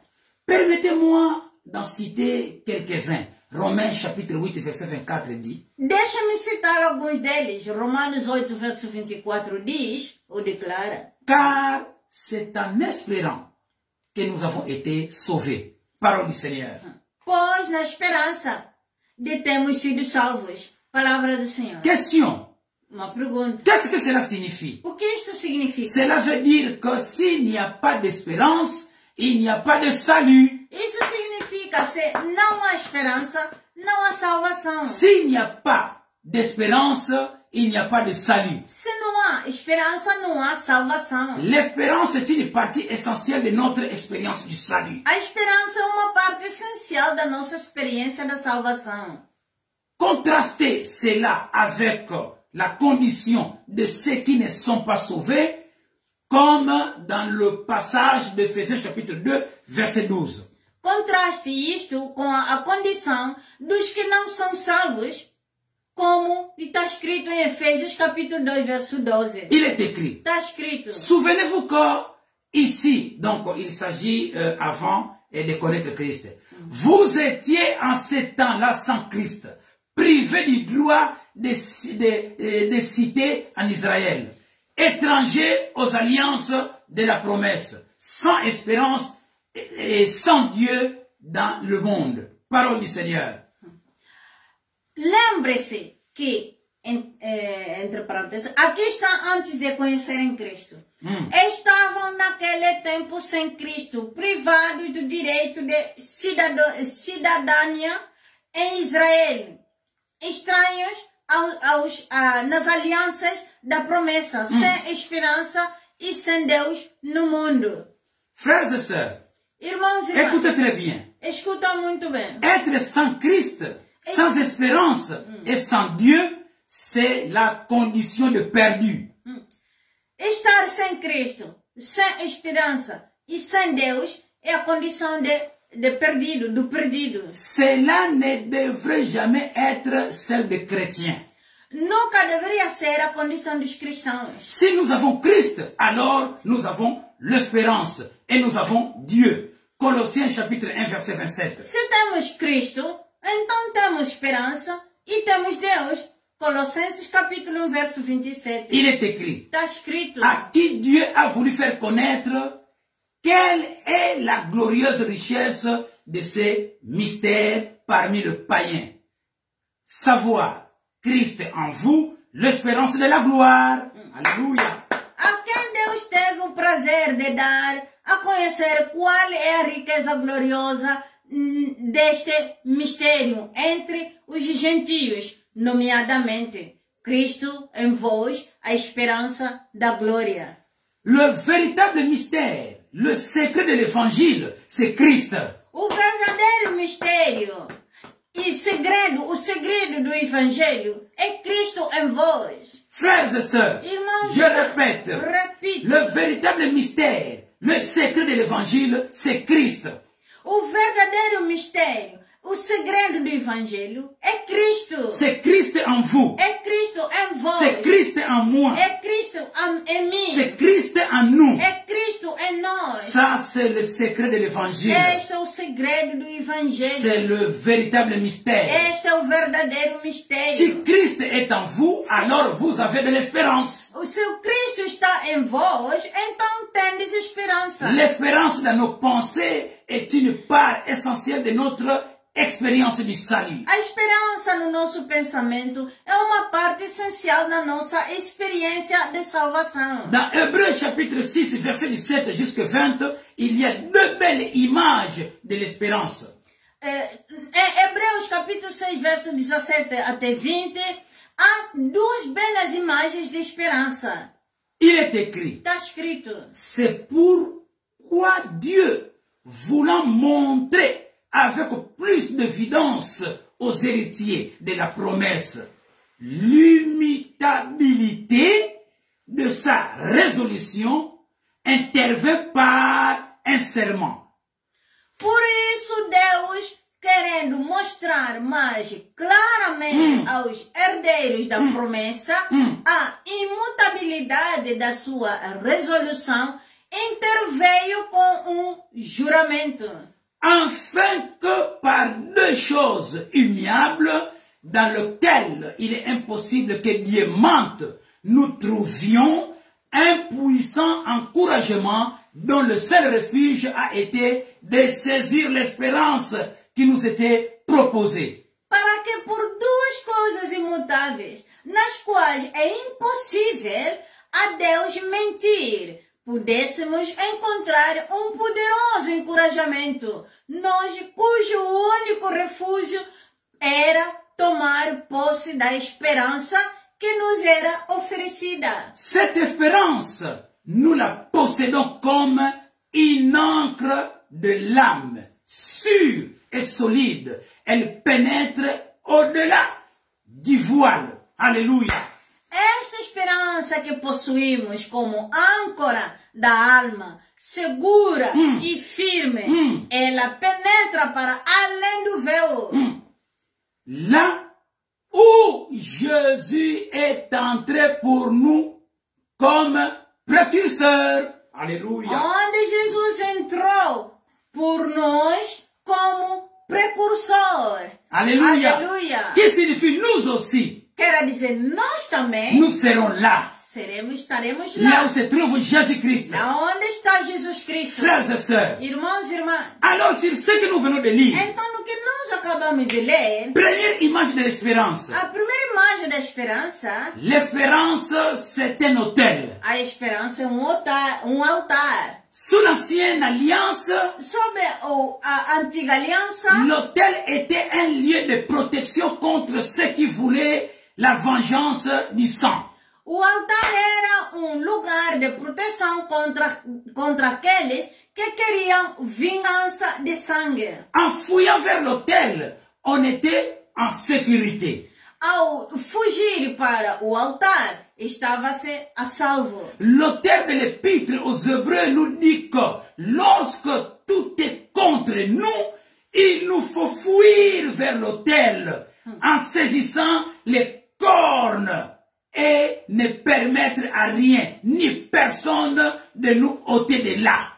A: Permettez-moi d'en citer quelques-uns. Romains chapitre 8, verset 24 dit:
B: Deixa-me citar alguns deles. Romanos 8, verso 24 diz, ou declara:
A: Car c'est en espérant que nous avons été sauvés. Parole du Seigneur.
B: Pois na esperança de termos sido salvos. Palavra do Senhor.
A: Question.
B: Uma pergunta.
A: Qu'est-ce que cela signifie?
B: O que isto significa?
A: Cela veut dire que s'il n'y a pas d'espérance, il n'y a pas de salut.
B: Isso significa se não há esperança, não há salvação.
A: S'il n'y a pas d'espérance, il n'y a pas de salut.
B: Se não há esperança, não há salvação.
A: L'espérance est une partie essentielle de notre expérience du salut.
B: A esperança é uma parte essencial da nossa experiência da salvação.
A: Contrastez cela avec la condition de ceux qui ne sont pas sauvés, comme dans le passage d'Éphésiens chapitre 2, verset 12.
B: Contraste isto com a condição dos que não são salvos, como está escrito em Efésios capítulo 2, verso 12.
A: Il est écrit.
B: Está escrito.
A: Souvenez-vous que ici, donc il s'agit avant de connaître Christ. Vous étiez en ce temps-là sans Christ, privés du droit de cité en Israël, étrangers aux alliances de la promesse, sans espérance et sans Dieu dans le monde. Parole du Seigneur.
B: Lembre-se que, entre parênteses, aqui está antes de conhecerem Cristo. Estavam naquele tempo sem Cristo, privados do direito de cidadania em Israel, estranhos nas alianças da promessa, sem esperança e sem Deus no mundo.
A: Frères et sœurs,
B: irmãos e irmãs,
A: écoutez très bien.
B: Escuta muito bem.
A: Être sans Christ, sans espérance et sans Dieu, c'est la condition de perdu.
B: Estar sem Cristo, sem esperança e sem Deus é a condição de perdido, do perdido.
A: Cela ne devrait jamais être celle des chrétiens.
B: Nunca deveria ser a condição dos cristãos.
A: Si nous avons Christ, alors nous avons l'espérance et nous avons Dieu. Colossiens chapitre 1, verset 27.
B: Se temos Cristo, então temos esperança e temos Deus. Colossenses capítulo 1, verso 27.
A: Il est écrit.
B: Está escrito.
A: À qui Dieu a voulu faire connaître quelle est la glorieuse richesse de ces mystères parmi le païen. Savoir Cristo en vous, l'espérance de la gloire. Aleluia.
B: A quem Deus teve o prazer de dar a conhecer qual é a riqueza gloriosa deste mistério entre os gentios, nomeadamente Cristo em vós, a esperança da glória.
A: Le véritable mystère, le secret de l'évangile, c'est Christ.
B: O verdadeiro mistério e segredo, o segredo do evangelho é Cristo em vós.
A: Frères et sœurs,
B: Irmãos,
A: je répète,
B: repito.
A: le véritable mystère, le secret de l'évangile, c'est Christ.
B: O verdadeiro mistério, o segredo do evangelho é Cristo.
A: C'est Christ en vous.
B: É Cristo em vós.
A: C'est Christ en moi.
B: É Cristo em mim.
A: C'est Christ en nous.
B: É Cristo em nós.
A: Ça, c'est le secret de l'évangile.
B: Este é o segredo do evangelho.
A: C'est le véritable mystère.
B: Este é o verdadeiro mistério.
A: Si Christ est en vous, alors vous avez de l'espérance.
B: Se o Cristo está em vós, então tendes esperança.
A: L'espérance dans nos pensées est une part essentielle de notre expérience du salut.
B: A esperança no nosso pensamento é uma parte essencial da nossa experiência de salvação.
A: Dans Hébreux chapitre 6, verset 17 jusqu'à 20, il y a deux belles images de l'espérance.
B: Hebreus capítulo 6, verso 17 até 20, há duas belas imagens de esperança.
A: Il est écrit,
B: Está escrito:
A: c'est pourquoi Dieu, voulant montrer avec plus d'évidence aux héritiers de la promesse l'imitabilité de sa résolution, intervient par un serment.
B: Por isso Deus, querendo mostrar mais claramente aos herdeiros da promessa a imutabilidade da sua resolução, interveio com juramento.
A: Afin que par deux choses immuables, dans lesquelles il est impossible que Dieu mente, nous trouvions un puissant encouragement dont le seul refuge a été de saisir l'espérance qui nous était proposée.
B: Para que por duas coisas imutáveis, nas quais é impossível a Deus mentir, pudéssemos encontrar poderoso encorajamento, nós cujo único refúgio era tomar posse da esperança que nos era oferecida.
A: Cette espérance, nous la possédons comme une encre de l'âme, sûre et solide. Elle pénètre au-delà du voile. Alléluia.
B: Esta esperança que possuímos como âncora da alma, segura e firme, ela penetra para além do véu.
A: Là où Jésus est entré pour nous comme précurseur. Alléluia.
B: Onde Jesus entrou por nós como precursor.
A: Alléluia.
B: Aleluia.
A: Qui signifie nous aussi.
B: Quer dizer, nós também
A: Nous serons là.
B: estaremos
A: Là
B: lá.
A: où se trouve Jésus-Christ.
B: Onde está Jesus Cristo?
A: Frères et sœurs.
B: Irmãos e irmãs.
A: Alors sur ce que nous venons de lire,
B: Então, no que nós acabamos de ler,
A: première image de l'espérance.
B: a primeira imagem da esperança,
A: L'espérance, c'est un autel.
B: a esperança é um altar.
A: Sous l'ancienne alliance,
B: Sob a antiga aliança,
A: l'autel était un lieu de protection contre ceux qui voulaient la vengeance du sang.
B: o altar era lugar de proteção contra aqueles que queriam vingança de sangue.
A: En fouillant vers l'autel, on était en sécurité.
B: Ao fugir para o altar, estava-se a salvo.
A: L'auteur de l'épître aux Hébreux nous dit que lorsque tout est contre nous, il nous faut fuir vers l'autel en saisissant les cornes et ne permettre à rien ni personne de nous ôter de là.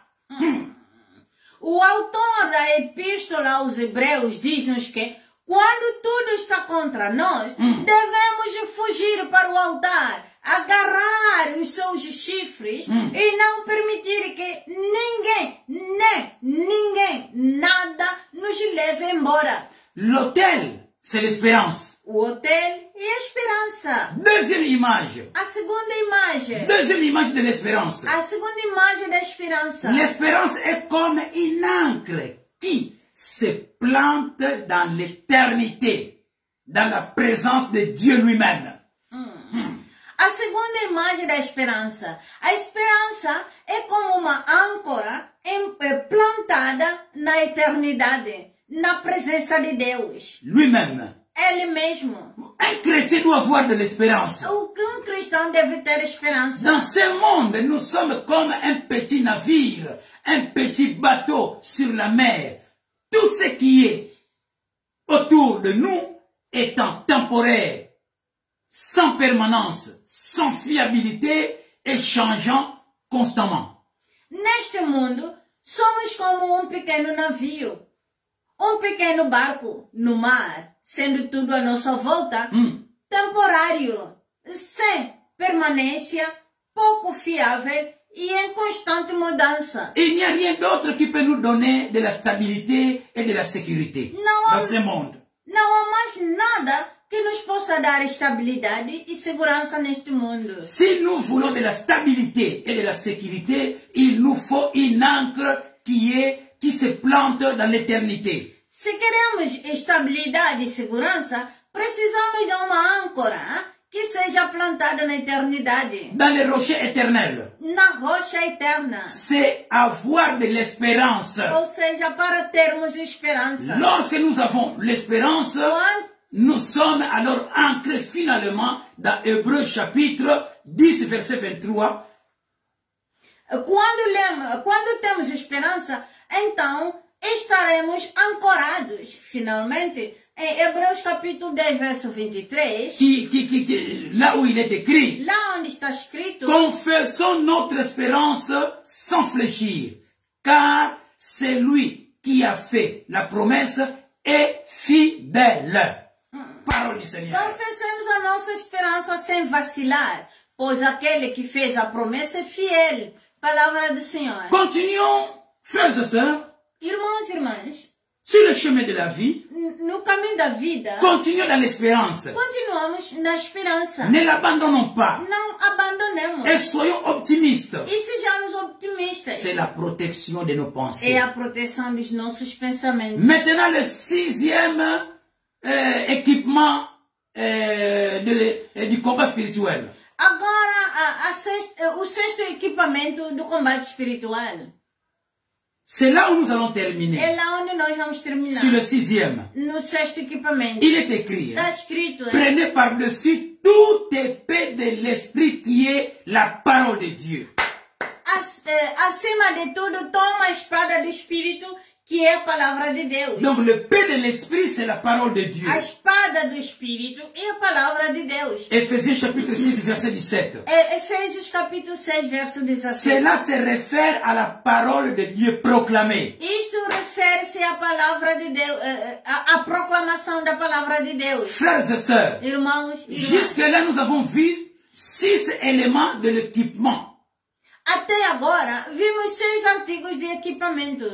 B: O autor da epístola aos Hebreus diz-nos que Quando tudo está contra nós, devemos fugir para o altar, agarrar os seus chifres e não permitir que ninguém, nada nos leve embora.
A: L'autel, c'est l'espérance.
B: O hotel e a esperança.
A: Deuxième image.
B: A segunda imagem.
A: Deuxième image de l'espérance.
B: A segunda imagem da esperança.
A: L'espérance est comme une encre qui se plante dans l'éternité, dans la présence de Dieu lui-même.
B: A segunda imagem da esperança. A esperança é como uma âncora plantada na eternidade, na presença de Deus.
A: Lui-même.
B: Ele mesmo.
A: Un chrétien doit avoir de l'espérance.
B: O que um cristão deve ter esperança.
A: Dans ce monde, nous sommes comme un petit navire, un petit bateau sur la mer. Tout ce qui est autour de nous étant temporaire, sans permanence, sans fiabilité et changeant constamment.
B: Neste mundo, somos como pequeno navio, pequeno barco no mar, sendo tudo à nossa volta, temporário, sem permanência, pouco fiável e em constante mudança.
A: Il n'y a rien d'autre qui peut nous donner de la stabilité et de la sécurité dans ce monde.
B: Não há mais nada que nos possa dar estabilidade e segurança neste mundo.
A: Si nous voulons de la stabilité et de la sécurité, il nous faut une encre qui se plante dans l'éternité.
B: Se queremos estabilidade e segurança, precisamos de uma âncora que seja plantada na eternidade.
A: Dans les rochers éternels.
B: Na rocha eterna.
A: C'est avoir de l'espérance.
B: Ou seja, para termos esperança.
A: Lorsque nous avons l'espérance, nous sommes alors ancrés finalement dans Hébreux chapitre 10, verset 23.
B: Quando temos esperança, então estaremos ancorados, finalmente, em Hebreus capítulo 10, verso 23.
A: Là où il est écrit.
B: Lá onde está escrito.
A: Confessons notre espérance sans fléchir, car c'est lui qui a fait la promesse est fidèle. Parole du Seigneur.
B: Confessemos a nossa esperança sem vacilar, pois aquele que fez a promessa é fiel. Palavra do Senhor.
A: Continuons, frères et sœurs.
B: Irmãos e irmãs.
A: Sur le chemin de la vie.
B: No caminho da vida.
A: Continuons dans l'espérance.
B: Continuamos na esperança.
A: Ne l'abandonnons pas.
B: Não abandonemos.
A: Et soyons optimistes.
B: E sejamos optimistas.
A: C'est la protection de nos pensées.
B: É a proteção dos nossos pensamentos.
A: Maintenant, le sixième équipement du combat spirituel.
B: Agora, o sexto equipamento do combate espiritual.
A: C'est là où nous allons terminer.
B: É lá onde nós vamos terminar.
A: Sur le sixième.
B: No sexto equipamento.
A: Il est écrit.
B: Está escrito.
A: Prenez par-dessus toute épée de l'esprit qui est la parole de Dieu.
B: Acima de tudo, toma a espada do Espírito, que é a palavra de Deus.
A: Donc l'épée de l'esprit, c'est la parole de Dieu.
B: A espada do Espírito é a palavra de Deus.
A: Éphésiens chapitre 6, verset 17.
B: Efésios capítulo 6, verso 17.
A: Cela se réfère à la parole de Dieu proclamée.
B: Isto refere-se à palavra de Deus, à proclamação da palavra de Deus.
A: Frères et sœurs,
B: irmãos,
A: jusque-là nous avons vu 6 éléments de l'équipement.
B: Até agora, vimos 6 artigos de equipamento.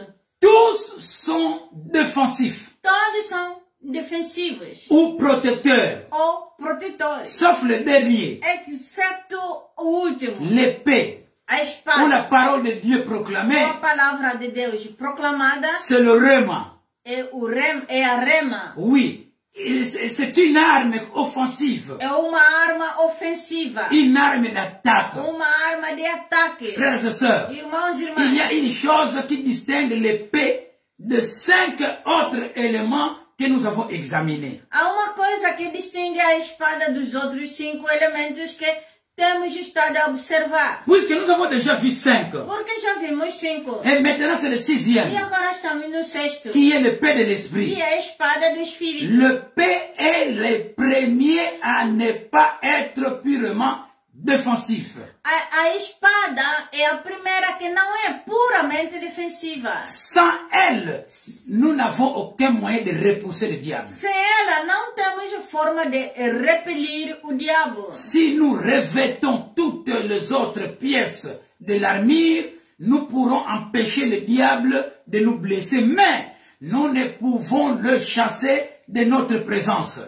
A: Tous sont défensifs.
B: Todos são defensivos.
A: Ou protecteurs.
B: Ou protetores.
A: Sauf le dernier.
B: Exceto o último.
A: L'épée.
B: A espada.
A: Ou la parole de Dieu proclamée.
B: A palavra de Deus proclamada.
A: C'est le rema.
B: É a rema.
A: Oui. C'est une arme offensive.
B: É uma arma ofensiva.
A: Une arme d'attaque.
B: Uma arma de ataque.
A: Frères et sœurs,
B: irmãos e irmãs,
A: il y a une chose qui distingue l'épée de 5 autres éléments que nous avons examinés.
B: Há uma coisa que distingue a espada dos outros 5 elementos que temos estado a observar.
A: Puisque nous avons déjà vu 5.
B: Porque já vimos 5.
A: Et maintenant c'est le 6e.
B: E agora estamos no 6º.
A: Qui est l'épée de l'esprit.
B: Que é a espada do Espírito.
A: L'épée est le premier à ne pas être purement défensif.
B: A espada é a primeira que não é puramente defensiva.
A: Sans elle, nous n'avons aucun moyen de repousser le diable.
B: Sem ela, não temos forma de repelir o diabo.
A: Si nous revêtons toutes les autres pièces de l'armure, nous pourrons empêcher le diable de nous blesser, mais nous ne pouvons le chasser de notre présence.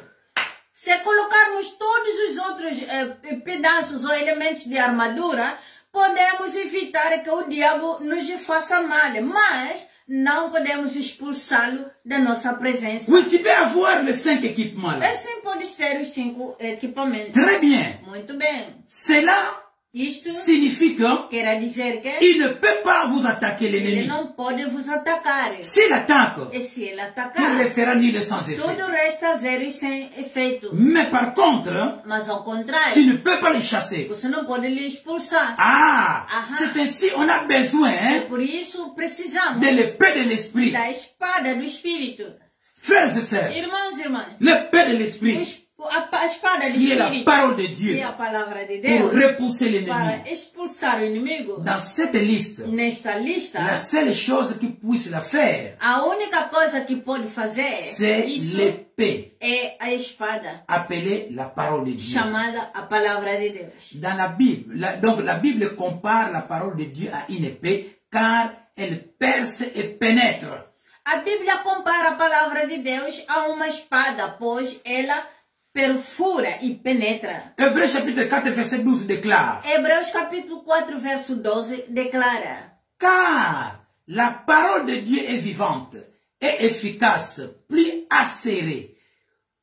B: Se colocarmos todos os outros pedaços ou elementos de armadura, podemos evitar que o diabo nos faça mal, mas não podemos expulsá-lo da nossa presença.
A: Oui, tu peux avoir les 5 équipements là.
B: Assim podes ter os 5 equipamentos.
A: Très bien.
B: Muito bem.
A: Cela
B: Isto
A: signifie que
B: quer dizer que
A: il ne peut pas vous attaquer
B: ele
A: l'ennemi.
B: não pode vos atacar.
A: S'il attaque,
B: E se ele
A: tout
B: atacar,
A: restera nul et sans effet.
B: tudo resta zero e sem efeito.
A: Mais par contre,
B: Mas ao
A: tu
B: contrário,
A: ne peux pas le chasser.
B: você não pode lhe expulsar.
A: Ah,
B: Aha.
A: c'est ainsi, on a besoin
B: Por isso precisamos
A: de l'épée de l'esprit.
B: da espada do Espírito.
A: Frères et sœurs,
B: Irmãos e irmãs,
A: l'épée de l'esprit,
B: a espada do
A: qui est la
B: Espírito,
A: parole de
B: que
A: Dieu,
B: é a palavra de
A: pour
B: Deus,
A: repousser l'ennemi.
B: para expulsar o inimigo.
A: Dans cette liste,
B: Nesta lista,
A: la seule chose qui puisse la faire,
B: a única coisa que pode fazer
A: c'est
B: isso
A: l'épée,
B: é a espada,
A: appelée la parole de Dieu.
B: chamada a palavra de Deus.
A: Dans la Bible, donc la Bible compare la parole de Dieu à une épée, car elle perce et pénètre.
B: A Bíblia compara a palavra de Deus a uma espada, pois ela perfura e penetra.
A: Hébreux chapitre 4, verset 12 déclare,
B: Hebreus capítulo 4, verso 12 declara:
A: car la parole de Dieu est vivante et efficace, plus acérée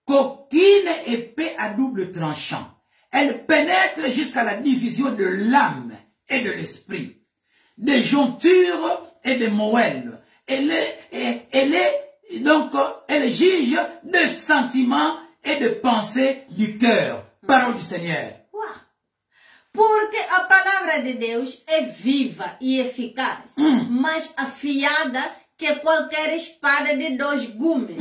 A: qu'aucune épée à double tranchant. Elle pénètre jusqu'à la division de l'âme et de l'esprit, des jonctures et des moelles. Elle juge des sentiments et des pensées du cœur. Parole du Seigneur.
B: Porque a palavra de Deus é viva e eficaz, mais afiada que qualquer espada de 2 gumes,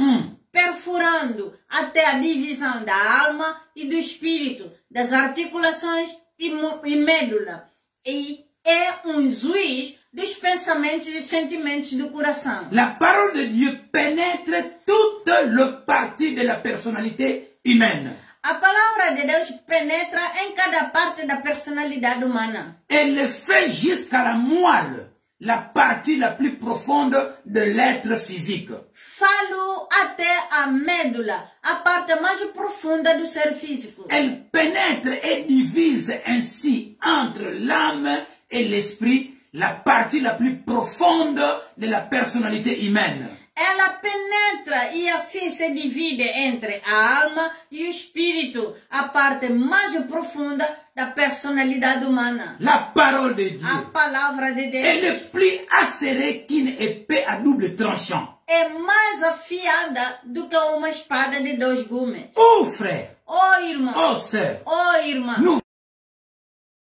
B: perfurando até a divisão da alma e do espírito, das articulações e médula, e é juiz dos pensamentos e sentimentos do coração.
A: La parole de Dieu pénètre toute le partie de la personnalité humaine.
B: A palavra de Deus penetra em cada parte da personalidade humana.
A: Elle fait jusqu'à la moelle, la partie la plus profonde de l'être physique.
B: Falo até a médula, a parte mais profunda do ser físico.
A: Elle pénètre et divise ainsi entre l'âme et l'esprit, la partie la plus profonde de la personnalité humaine.
B: Ela penetra e assim se divide entre a alma e o espírito, a parte mais profunda da personalidade humana.
A: La parole de Dieu,
B: A palavra de
A: elle
B: Deus
A: est plus acérée qu'une épée à double tranchant.
B: é mais afiada do que uma espada de 2 gumes.
A: Oh frère,
B: Oh irmão,
A: oh sœur,
B: oh irmã,
A: nous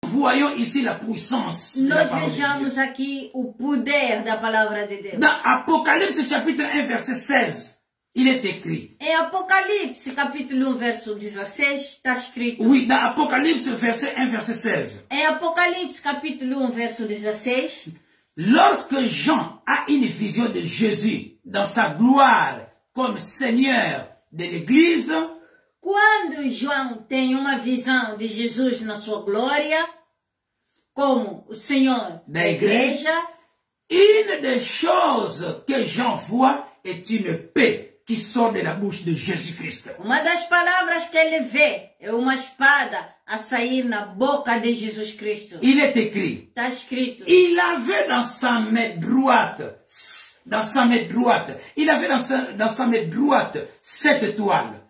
A: voyons ici la puissance de la
B: nós
A: parole de Dieu.
B: vejamos aqui o poder da palavra de Deus.
A: Dans Apocalypse chapitre 1 verset 16, il est écrit.
B: Em Apocalipse, capítulo 1, verso 16, está escrito.
A: Oui, dans Apocalypse verset 1 verset 16.
B: Em Apocalipse, capítulo 1, verso 16,
A: Lorsque Jean a une vision de Jésus dans sa gloire comme Seigneur de l'Église,
B: quando João tem uma visão de Jesus na sua glória, como o Senhor da igreja,
A: une des choses que Jean voit est une paix qui sort de la bouche de Jésus-Christ.
B: uma das palavras que ele vê é uma espada a sair na boca de Jesus Cristo.
A: Il est écrit,
B: Está escrito.
A: il avait dans sa main droite, il avait dans sa main droite 7 étoiles.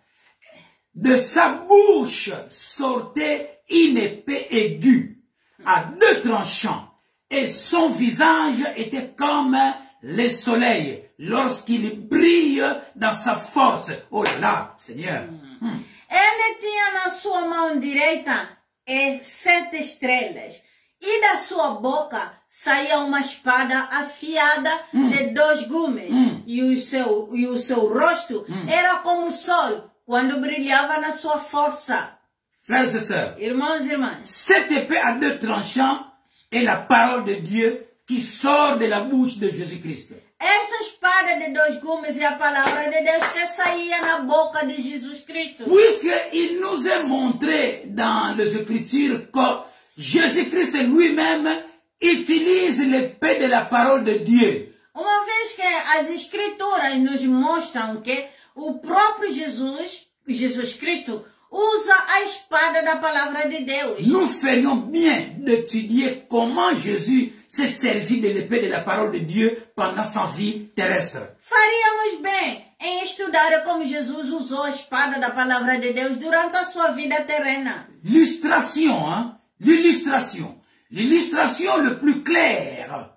A: De sa bouche sortait une épée aiguë à 2 tranchants et son visage était comme le soleil lorsqu'il brille dans sa force. Oh là là, Seigneur.
B: Ele tinha na sua mão direita 7 estrelas, e da sua boca saía uma espada afiada de 2 gumes, e o seu rosto era como o sol quando brilhava na sua força.
A: Frères et sœurs,
B: Irmãos e irmãs,
A: cette épée à deux tranchants est la parole de Dieu qui sort de la bouche de Jésus-Christ.
B: essa espada de dois gumes é a palavra de Deus que saía na boca de Jesus Cristo.
A: Puisqu'il nous est montré dans les Écritures que Jésus-Christ lui-même utilise l'épée de la parole de Dieu.
B: Uma vez que as escrituras nos mostram que o próprio Jesus Cristo, usa a espada da palavra de Deus.
A: Nous ferions bien d'étudier comment Jésus s'est servi de l'épée de la parole de Dieu pendant sa vie terrestre.
B: Faríamos bem em estudar como Jesus usou a espada da palavra de Deus durante a sua vida terrena.
A: L'illustration, hein? L'illustration le plus clair.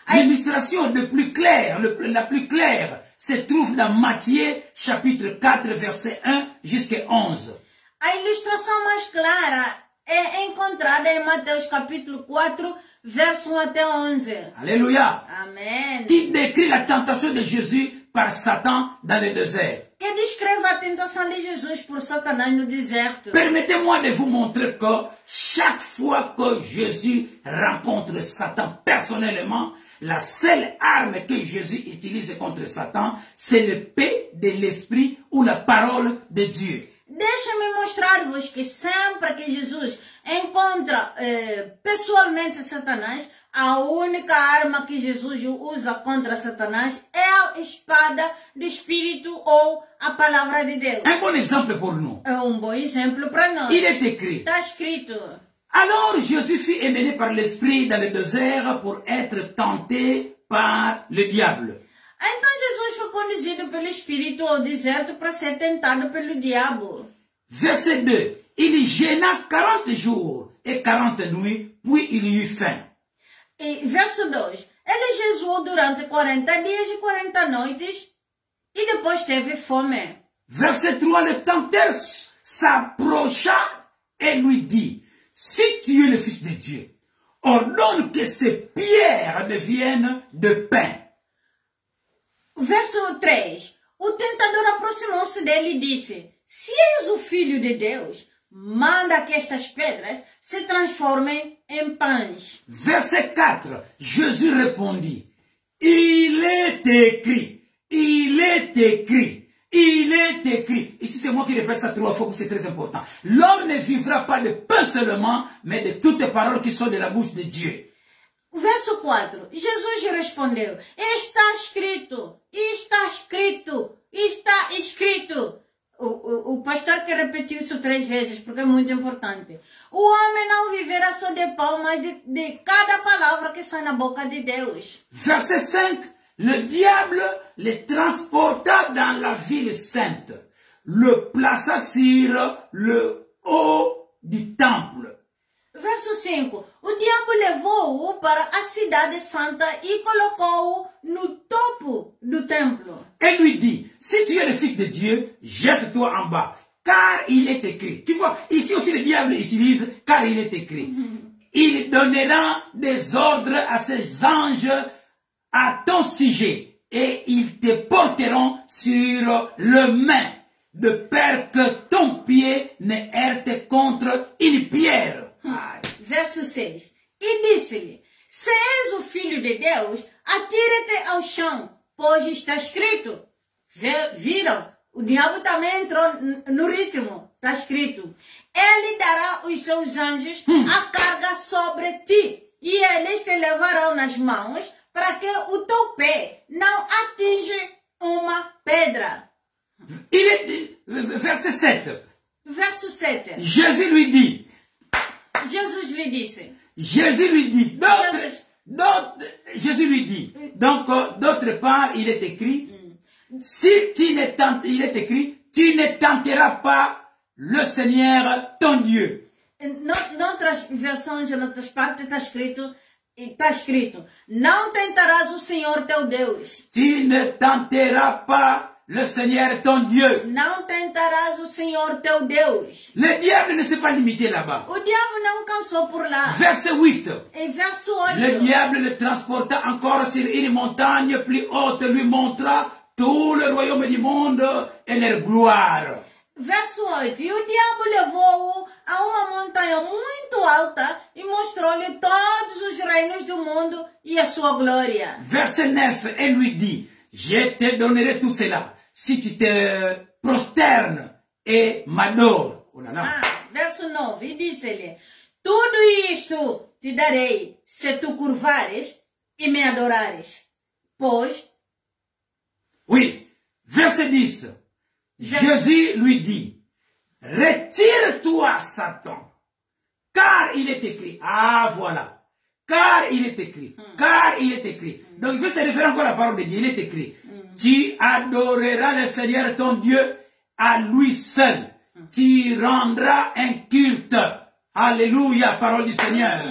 A: L'illustration la plus claire, se trouve dans Matthieu chapitre 4 verset 1 jusqu'à 11.
B: A ilustração mais clara é encontrada em Mateus capítulo 4, verso 1 até 11.
A: Alléluia.
B: Amém.
A: Qui décrit la tentation de Jésus par Satan dans le désert.
B: Que descreve a tentação de Jesus por Satanás no deserto.
A: Permettez-moi de vous montrer que chaque fois que Jésus rencontre Satan personnellement, la seule arme que Jésus utilise contre Satan, c'est l'épée de l'esprit ou la parole de Dieu.
B: Deixa-me mostrar-vos que sempre que Jesus encontra pessoalmente Satanás, a única arma que Jesus usa contra Satanás é a espada do Espírito ou a palavra de Deus.
A: Un bon exemple pour nous.
B: É bom exemplo para nós.
A: Il est écrit.
B: Está escrito.
A: Alors Jésus fut emmené par l'esprit dans le désert pour être tenté par le diable.
B: Então Jesus foi conduzido pelo Espírito ao deserto para ser tentado pelo diabo.
A: Verset 2. Il jeûna 40 jours et 40 nuits, puis il eut faim.
B: E verso 2. Ele jejuou durante 40 dias e 40 noites e depois teve fome.
A: Verset 3. Le tenteur s'approcha et lui dit, si tu es le Fils de Dieu, ordonne que ces pierres deviennent de pain.
B: Verso 3. O tentador aproximou-se dele e disse, se és o Filho de Deus, manda que estas pedras se transformem em pães.
A: Verset 4. Jésus répondit, il est écrit, il est écrit, il est écrit. Ici c'est moi qui répète ça 3 fois, c'est très important. L'homme ne vivra pas de pain seulement, mais de toutes les paroles qui sortent de la bouche de Dieu.
B: Verso 4. Jesus respondeu, está escrito, está escrito, está escrito. O pastor que repetiu isso 3 vezes, porque é muito importante. O homem não viverá só de pão, mas de cada palavra que sai na boca de Deus.
A: Verset 5. Le diable le transporta dans la ville sainte, le plaça sur le haut du temple.
B: Verso 5. O diabo levou-o para a cidade santa e colocou-o no topo do templo.
A: Et lui dit, si tu es le Fils de Dieu, jette-toi en bas, car il est écrit. Tu vois, ici aussi le diable utilise, car il est écrit. Il donnera des ordres à ses anges à ton sujet, et ils te porteront sur le main, de peur que ton pied ne heurte contre une pierre.
B: Verso 6. E disse-lhe, se és o Filho de Deus, atira-te ao chão, pois está escrito. Viram? O diabo também entrou no ritmo. Está escrito. Ele dará os seus anjos a carga sobre ti, e eles te levarão nas mãos para que o teu pé não atinja uma pedra.
A: Verset 7.
B: Verso 7.
A: Jésus lui dit.
B: Jesus lhe disse.
A: Jésus lui dit. Jésus lui dit. Donc, d'autre part, il est écrit. Si tu ne tentes, il est écrit, tu ne tenteras pas le Seigneur ton Dieu.
B: Noutras versões, em outras partes, está escrito, não tentarás o Senhor teu Deus.
A: Tu ne tenteras pas le Seigneur ton Dieu.
B: Não tentarás o Senhor teu Deus.
A: Le diable ne s'est pas limité là-bas.
B: O diabo não cansou por lá.
A: Verset 8.
B: Em verso 8.
A: Le diable le transporta encore sur une montagne plus haute, lui montra tout le royaume du monde et leur gloire.
B: Verso 8. E o diabo levou-o a uma montanha muito alta e mostrou-lhe todos os reinos do mundo e a sua glória.
A: Verset 9, elle lui dit, je te donnerai tout cela si tu te prosternes et m'adores. Oh là là.
B: Verso 9, e disse-lhe, tudo isto te darei se tu curvares e me adorares. Pois...
A: Oui, verset 10, Jésus lui dit, retire-toi, Satan, car il est écrit. Ah, voilà. Car il est écrit. Car il est écrit. Donc, il veut se référer encore à la parole de Dieu. Il est écrit. Tu adoreras le Seigneur ton Dieu à lui seul. Tu rendras un culte. Alléluia, parole du Seigneur.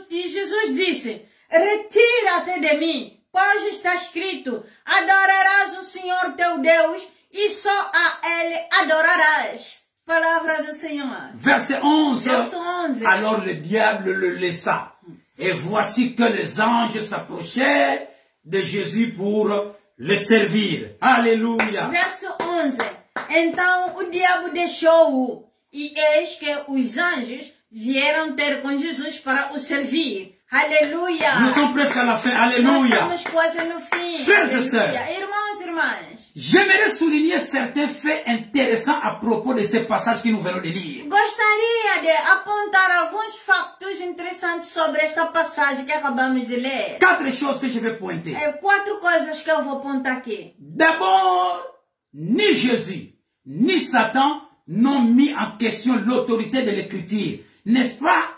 B: E Jesus disse, retira-te de mim, pois está escrito, adorarás o Senhor teu Deus e só a Ele adorarás. Palavra do Senhor.
A: Verset 11.
B: Verso 11.
A: Alors le diable le laissa. Et voici que les anges s'approchaient de Jésus pour le servir. Alléluia.
B: Verso 11. Então o diabo deixou-o, e eis que os anjos vieram ter com Jesus para o servir. Aleluia.
A: Nous sommes presque à la fin. Alléluia.
B: Nós estamos quase no fim.
A: Frères et sœurs.
B: Irmãos e irmãs.
A: J'aimerais souligner certains faits intéressants à propos de ces passages que nous venons de lire.
B: Gostaria de apontar alguns fatos interessantes sobre esta passagem que acabamos de ler.
A: 4 choses que je vais pointer.
B: 4 coisas que eu vou apontar aqui.
A: D'abord, ni Jésus, ni Satan n'ont mis en question l'autorité de l'Écriture. N'est-ce pas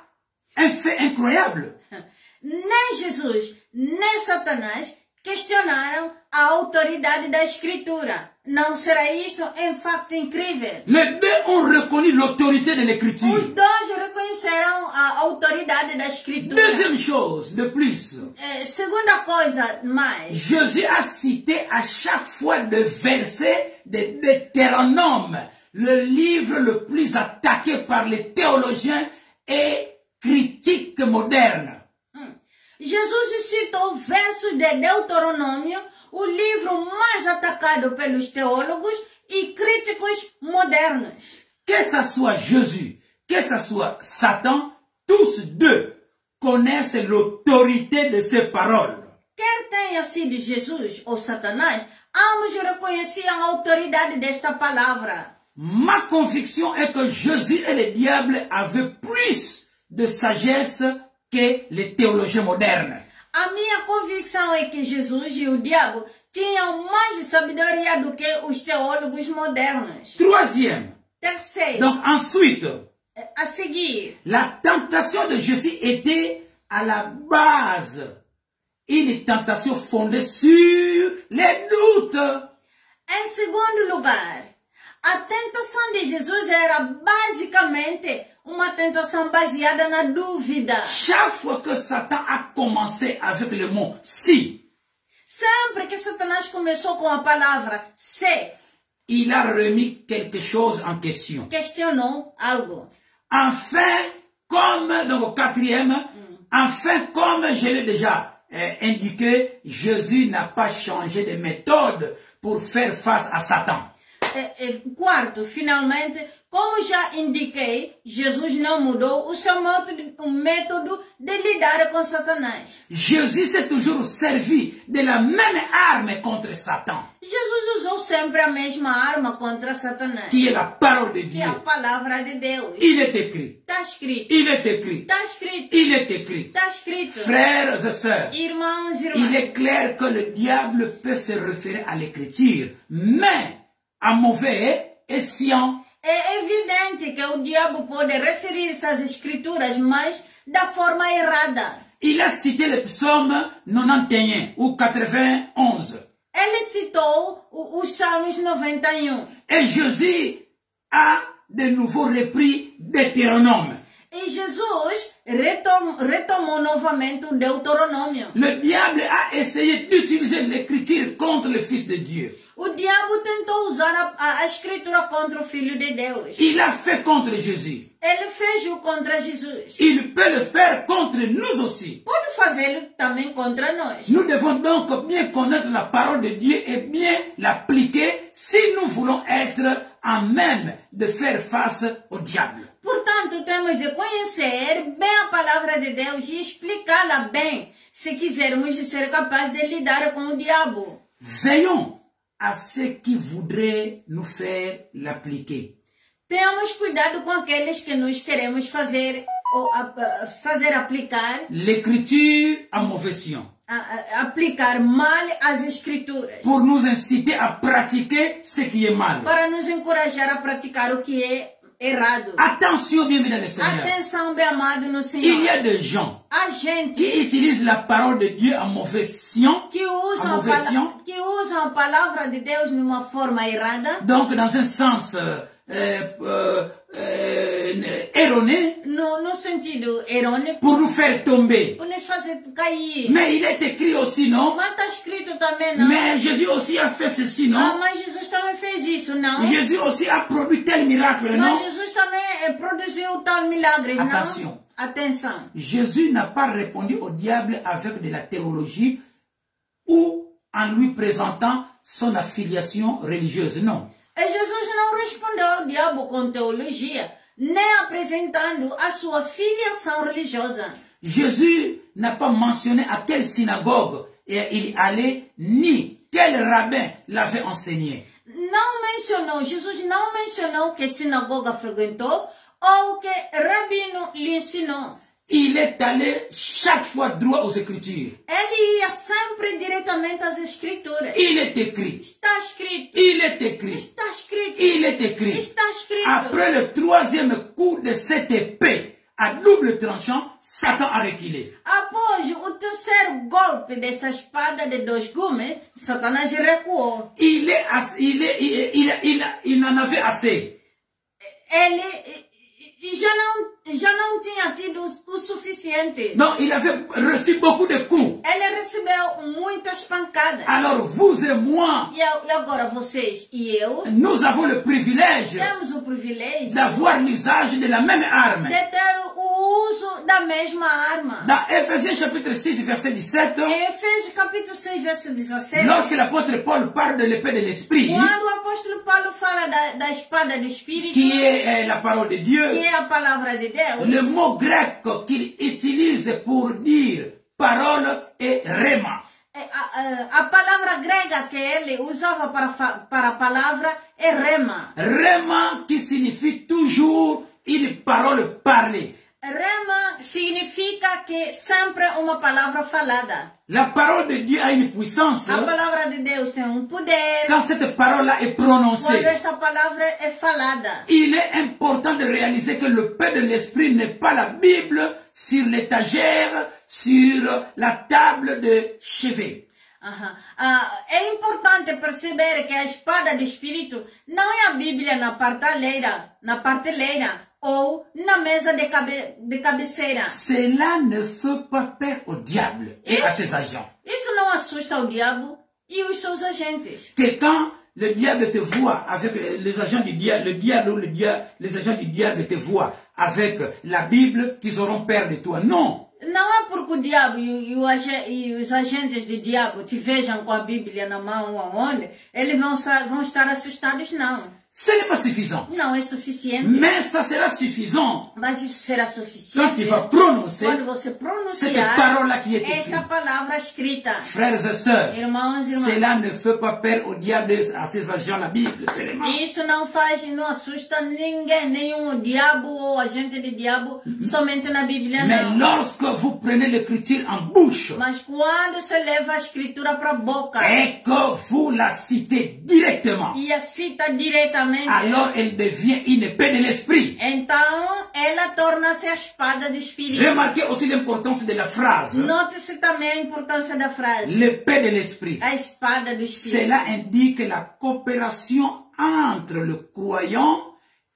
A: un fait incroyable?
B: Nem Jesus, nem Satanás questionaram a autoridade da Escritura. Não será isto um facto incrível?
A: Les deux ont reconnu l'autorité de
B: Os
A: l'Écriture.
B: dois reconheceram a autoridade da Escritura.
A: Deuxième chose de plus,
B: Segunda coisa mais,
A: Jésus a cité à chaque fois des versets de Deutéronome, le livre le plus attaqué par les théologiens et critiques modernes.
B: Jesus citou versos de Deuteronômio, o livro mais atacado pelos teólogos e críticos modernos.
A: Que ce soit Jésus, que ce soit Satan, tous deux connaissent l'autorité de ces paroles.
B: Quer tenha sido Jesus ou Satanás, ambos reconheciam a autoridade desta palavra.
A: Ma conviction est que Jésus et le diable avaient plus de sagesse que les théologiens modernes.
B: A minha convicção é que Jesus e o diabo tinham mais de sabedoria do que os teólogos modernos.
A: Troisième,
B: Terceiro,
A: donc ensuite,
B: a seguir,
A: la tentation de Jésus était à la base une tentation fondée sur les doutes.
B: em segundo lugar, a tentação de Jesus era basicamente uma tentação baseada na dúvida.
A: Chaque fois que Satan a commencé avec le mot « si »,
B: Sempre que Satanás começou com a palavra se,
A: il a remis quelque chose en question.
B: questionou algo.
A: Enfin, comme, donc au quatrième, enfin, comme je l'ai déjà indiqué, Jésus n'a pas changé de méthode pour faire face à Satan.
B: Quarto, finalmente, como já indiquei, Jesus não mudou o seu método de lidar com Satanás.
A: Jésus s'est toujours servi de la même arme contre Satan,
B: Jesus usou sempre a mesma arma contra Satanás,
A: qui est la parole de
B: que
A: Dieu.
B: é a palavra de Deus.
A: Il est écrit,
B: Está escrito,
A: il est écrit,
B: está escrito,
A: il est écrit.
B: está escrito.
A: Frères et sœurs,
B: Irmãos e
A: il
B: irmãs,
A: est clair que le diable peut se référer à l'écriture, mais à mauvais escient.
B: é evidente que o diabo pode referir-se às escrituras, mas da forma errada.
A: Il a cité le psaume 91 ou 91.
B: Ele citou os Salmos 91.
A: Et Jésus a de nouveau repris Deutéronome.
B: E Jesus retomou novamente o Deuteronômio.
A: Le diable a essayé d'utiliser l'écriture contre le Fils de Dieu.
B: O diabo tentou usar a escritura contra o Filho de Deus.
A: Il a fait contre Jésus.
B: Ele fez-o contra Jesus.
A: Il peut le faire contre nous aussi.
B: Pode fazê-lo também contra nós.
A: Nous devons donc bien connaître la parole de Dieu et bien l'appliquer si nous voulons être à même de faire face au diable.
B: Portanto, temos de conhecer bem a palavra de Deus e explicá-la bem, se quisermos ser capazes de lidar com o diabo.
A: Veillons à ceux qui voudraient nous faire l'appliquer.
B: Tenhamos cuidado com aqueles que nós queremos fazer aplicar.
A: L'écriture à mauvais sien.
B: Aplicar mal as escrituras.
A: Pour nous inciter à pratiquer ce qui est mal.
B: Para nos encorajar a praticar o que é errado.
A: Attention, bien dans le Seigneur.
B: Atenção, bem amado no Senhor.
A: Il y a des gens qui utilisent la parole de Dieu à mauvais sien.
B: Que usam a palavra de Deus numa forma errada.
A: Donc, dans un sens erroné.
B: No sentido errôneo.
A: Pour nous faire tomber.
B: Pour nos fazer cair.
A: Mais il est écrit aussi, non?
B: Mas está escrito também, não?
A: Mais Jésus aussi a fait ceci, non?
B: Mas Jesus também fez isso, não?
A: Jésus aussi a produit tel miracle, non?
B: Mas Jesus também produziu tal milagre, não?
A: Attention.
B: Atenção.
A: Jésus n'a pas répondu au diable avec de la théologie ou en lui présentant son affiliation religieuse, non.
B: E Jesus não respondeu ao diabo com teologia, nem apresentando a sua filiação religiosa.
A: Jésus n'a pas mentionné à quelle synagogue il allait, ni quel rabbin l'avait enseigné.
B: Jesus não mencionou que sinagoga frequentou ou que rabino lhe ensinou.
A: Il est allé chaque fois droit aux Écritures.
B: Ele ia sempre diretamente às Escrituras.
A: Il est écrit.
B: Está escrito.
A: Il est écrit.
B: Está escrito.
A: Il est écrit.
B: Está escrito.
A: Après le troisième coup de cette épée à double tranchant, Satan a reculé.
B: Após o terceiro golpe dessa espada de dois gumes, Satanás recuou.
A: Il en avait assez.
B: Ele já não tinha tido o suficiente.
A: Non, il avait reçu beaucoup de coups.
B: Ele recebeu muitas pancadas.
A: Alors vous et moi,
B: e agora vocês e eu,
A: nous avons le privilège
B: temos o privilégio
A: d'avoir l'usage de la même arme.
B: De ter o uso da mesma arma.
A: Dans Éphésiens chapitre 6 verset 17,
B: em Efésios capítulo 6 verset 17,
A: lorsque l'apôtre Paul parle de l'épée de l'esprit,
B: quando o apóstolo Paulo fala da espada do Espírito,
A: qui est la parole de Dieu,
B: que é a palavra de Deus,
A: le mot grec qu'il utilise pour dire parole est rhéma.
B: A palavra grega que ele usava para a palavra é rema.
A: Rhéma qui signifie toujours une parole parlée.
B: Rema significa que sempre uma palavra falada.
A: La parole de Dieu a une puissance.
B: A palavra de Deus tem poder.
A: Quand cette parole-là est prononcée,
B: quando esta palavra é falada,
A: il est important de réaliser que le pain de l'esprit n'est pas la Bible sur l'étagère, sur la table de chevet.
B: É importante perceber que a espada do Espírito não é a Bíblia na prateleira, ou na mesa de cabeceira.
A: Cela ne fait pas peur au diable et à ses agents.
B: Isso não assusta o diabo e os seus agentes.
A: Que quand le diable te voit avec les agents du diable, les agents du diable te voient avec la Bible, qu'ils auront peur de toi. Non.
B: Não é porque o diabo e os agentes do diabo te vejam com a Bíblia na mão ou aonde, eles vão estar assustados, não.
A: Ce n'est pas suffisant.
B: Não é suficiente.
A: Mais ça sera suffisant.
B: Mas isso será suficiente.
A: Quand tu vas prononcer
B: quando você pronunciar
A: cette parole-là qui est écrite.
B: Esta palavra escrita.
A: Frères et sœurs,
B: irmãos e irmãs,
A: cela ne fait pas peur au diable et à ses agents, la Bible seulement.
B: Isso não assusta ninguém, nenhum diabo ou agente de diabo, somente na Bíblia.
A: Mais
B: não.
A: lorsque vous prenez l'écriture en bouche,
B: mas quando você leva a escritura para a boca,
A: et que vous la citez directement,
B: e a cita diretamente,
A: alors elle devient une épée de l'esprit.
B: Então ela torna-se a espada do Espírito.
A: Remarquez aussi l'importance de la phrase.
B: Note-se também a importância da frase.
A: L'épée de l'esprit.
B: A espada do Espírito.
A: Cela indique la coopération entre le croyant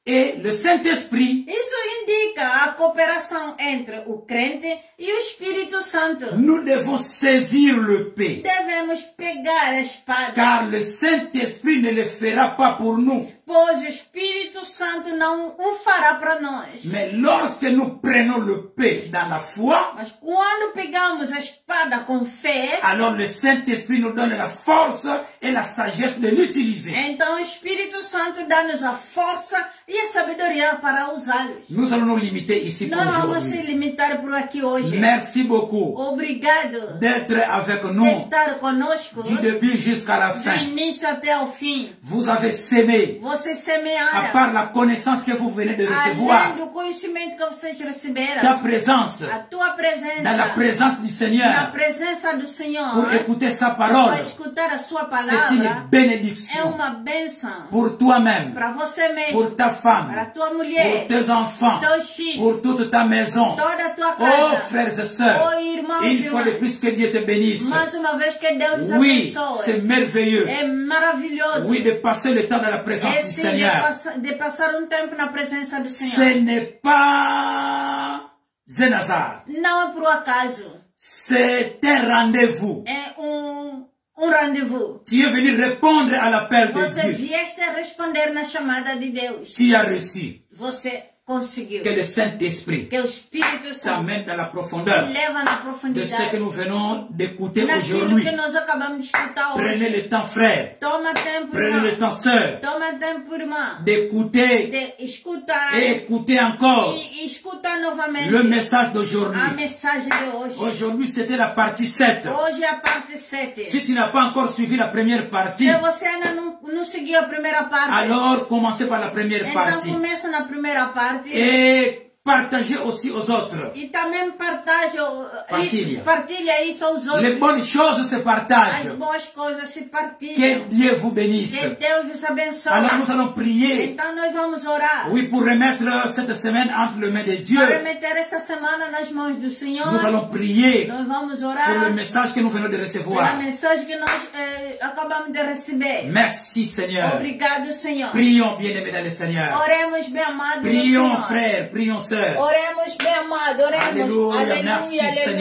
A: Et le Saint-Esprit,
B: Isso indica a cooperação entre o crente e o Espírito Santo.
A: nous devons saisir le P.
B: Devemos pegar a espada,
A: Car le Saint-Esprit ne le fera pas pour nous.
B: pois o Espírito Santo não o fará para nós.
A: Mais lorsque nous prenons le P dans la foi,
B: Mas quando pegamos a espada com fé,
A: alors le Saint-Esprit nous donne la force et la sagesse de l'utiliser.
B: então o Espírito Santo dá-nos a força e a sabedoria para usá-los.
A: Nous allons nous limiter ici pour
B: Não vamos se
A: aujourd'hui.
B: limitar por aqui hoje.
A: Merci beaucoup
B: Obrigado
A: d'être avec
B: por
A: nous
B: estar conosco
A: du début jusqu'à la
B: do
A: fin.
B: início até ao fim.
A: Vous avez sémé,
B: Você
A: à
B: semeara,
A: part la connaissance que vous venez de
B: além
A: recevoir,
B: do conhecimento que vocês
A: ta
B: receberam,
A: présence
B: a tua presença,
A: dans la présence du
B: na
A: Seigneur
B: presença do Senhor,
A: pour écouter sa
B: para
A: parole.
B: escutar a sua
A: C'est une
B: palavra, é
A: bénédiction
B: uma bênção
A: pour toi-même,
B: para você mesmo,
A: pour ta femme,
B: para a tua
A: pour
B: mulher,
A: tes enfants,
B: teus filhos,
A: pour toute ta maison.
B: toda a tua
A: Oh
B: casa.
A: frères et sœurs,
B: Oh, irmãos
A: une
B: e
A: fois de
B: irmãs,
A: plus que Dieu te bénisse.
B: mais uma vez que Deus os
A: Oui, c'est
B: abençoe.
A: merveilleux.
B: É maravilhoso.
A: Oui, de passer le temps dans la présence
B: É
A: du
B: sim
A: Seigneur.
B: de passar um tempo na presença do
A: Ce
B: Senhor.
A: n'est pas un hasard.
B: Não é por acaso.
A: C'est un rendez-vous.
B: É um rendezvous.
A: Tu es venu répondre à l'appel de
B: Você
A: Dieu.
B: vieste a responder na chamada de Deus.
A: Tu as reçu
B: Você conseguiu.
A: que le Saint-Esprit
B: Que o Espírito Santo
A: t'amène dans la profondeur
B: te leva na
A: de ce
B: profundidade.
A: que nous venons d'écouter
B: Naquilo
A: aujourd'hui.
B: que nós acabamos de escutar
A: Prenez
B: hoje.
A: le temps, frère.
B: Toma tempo,
A: Prenez le
B: irmão.
A: temps, sœur,
B: Toma tempo, irmã.
A: d'écouter
B: De escutar
A: et écouter encore
B: e escutar novamente
A: le message
B: a
A: d'aujourd'hui.
B: mensagem de hoje.
A: Aujourd'hui, c'était la partie 7.
B: Hoje é a parte 7.
A: Si tu n'as pas encore suivi la première partie,
B: Se você ainda não seguiu a primeira parte,
A: alors commencez par la première
B: então
A: partie.
B: começa na primeira parte
A: Et partagez aussi aux autres.
B: e também partilha isso aos outros.
A: Les bonnes choses se
B: As
A: partagent.
B: boas coisas se
A: Que
B: partilham.
A: Dieu vous bénisse.
B: Que Deus os abençoe.
A: Alors nous allons prier,
B: Então nós vamos orar.
A: oui, pour remettre cette semaine entre les mains de Dieu.
B: Para meter esta semana nas mãos do Senhor.
A: Nous allons prier
B: Nós vamos
A: pour
B: orar
A: le message que nous venons de
B: pela
A: recevoir.
B: mensagem que nós acabamos de receber.
A: Merci Seigneur.
B: Obrigado, Senhor.
A: Prions bien-aimés dans le Seigneur.
B: Oremos, bem amado do
A: Prions
B: Senhor.
A: frères, prions sœurs.
B: Oremos, bem amado. Oremos.
A: Alléluia, merci
B: Aleluia,
A: Seigneur.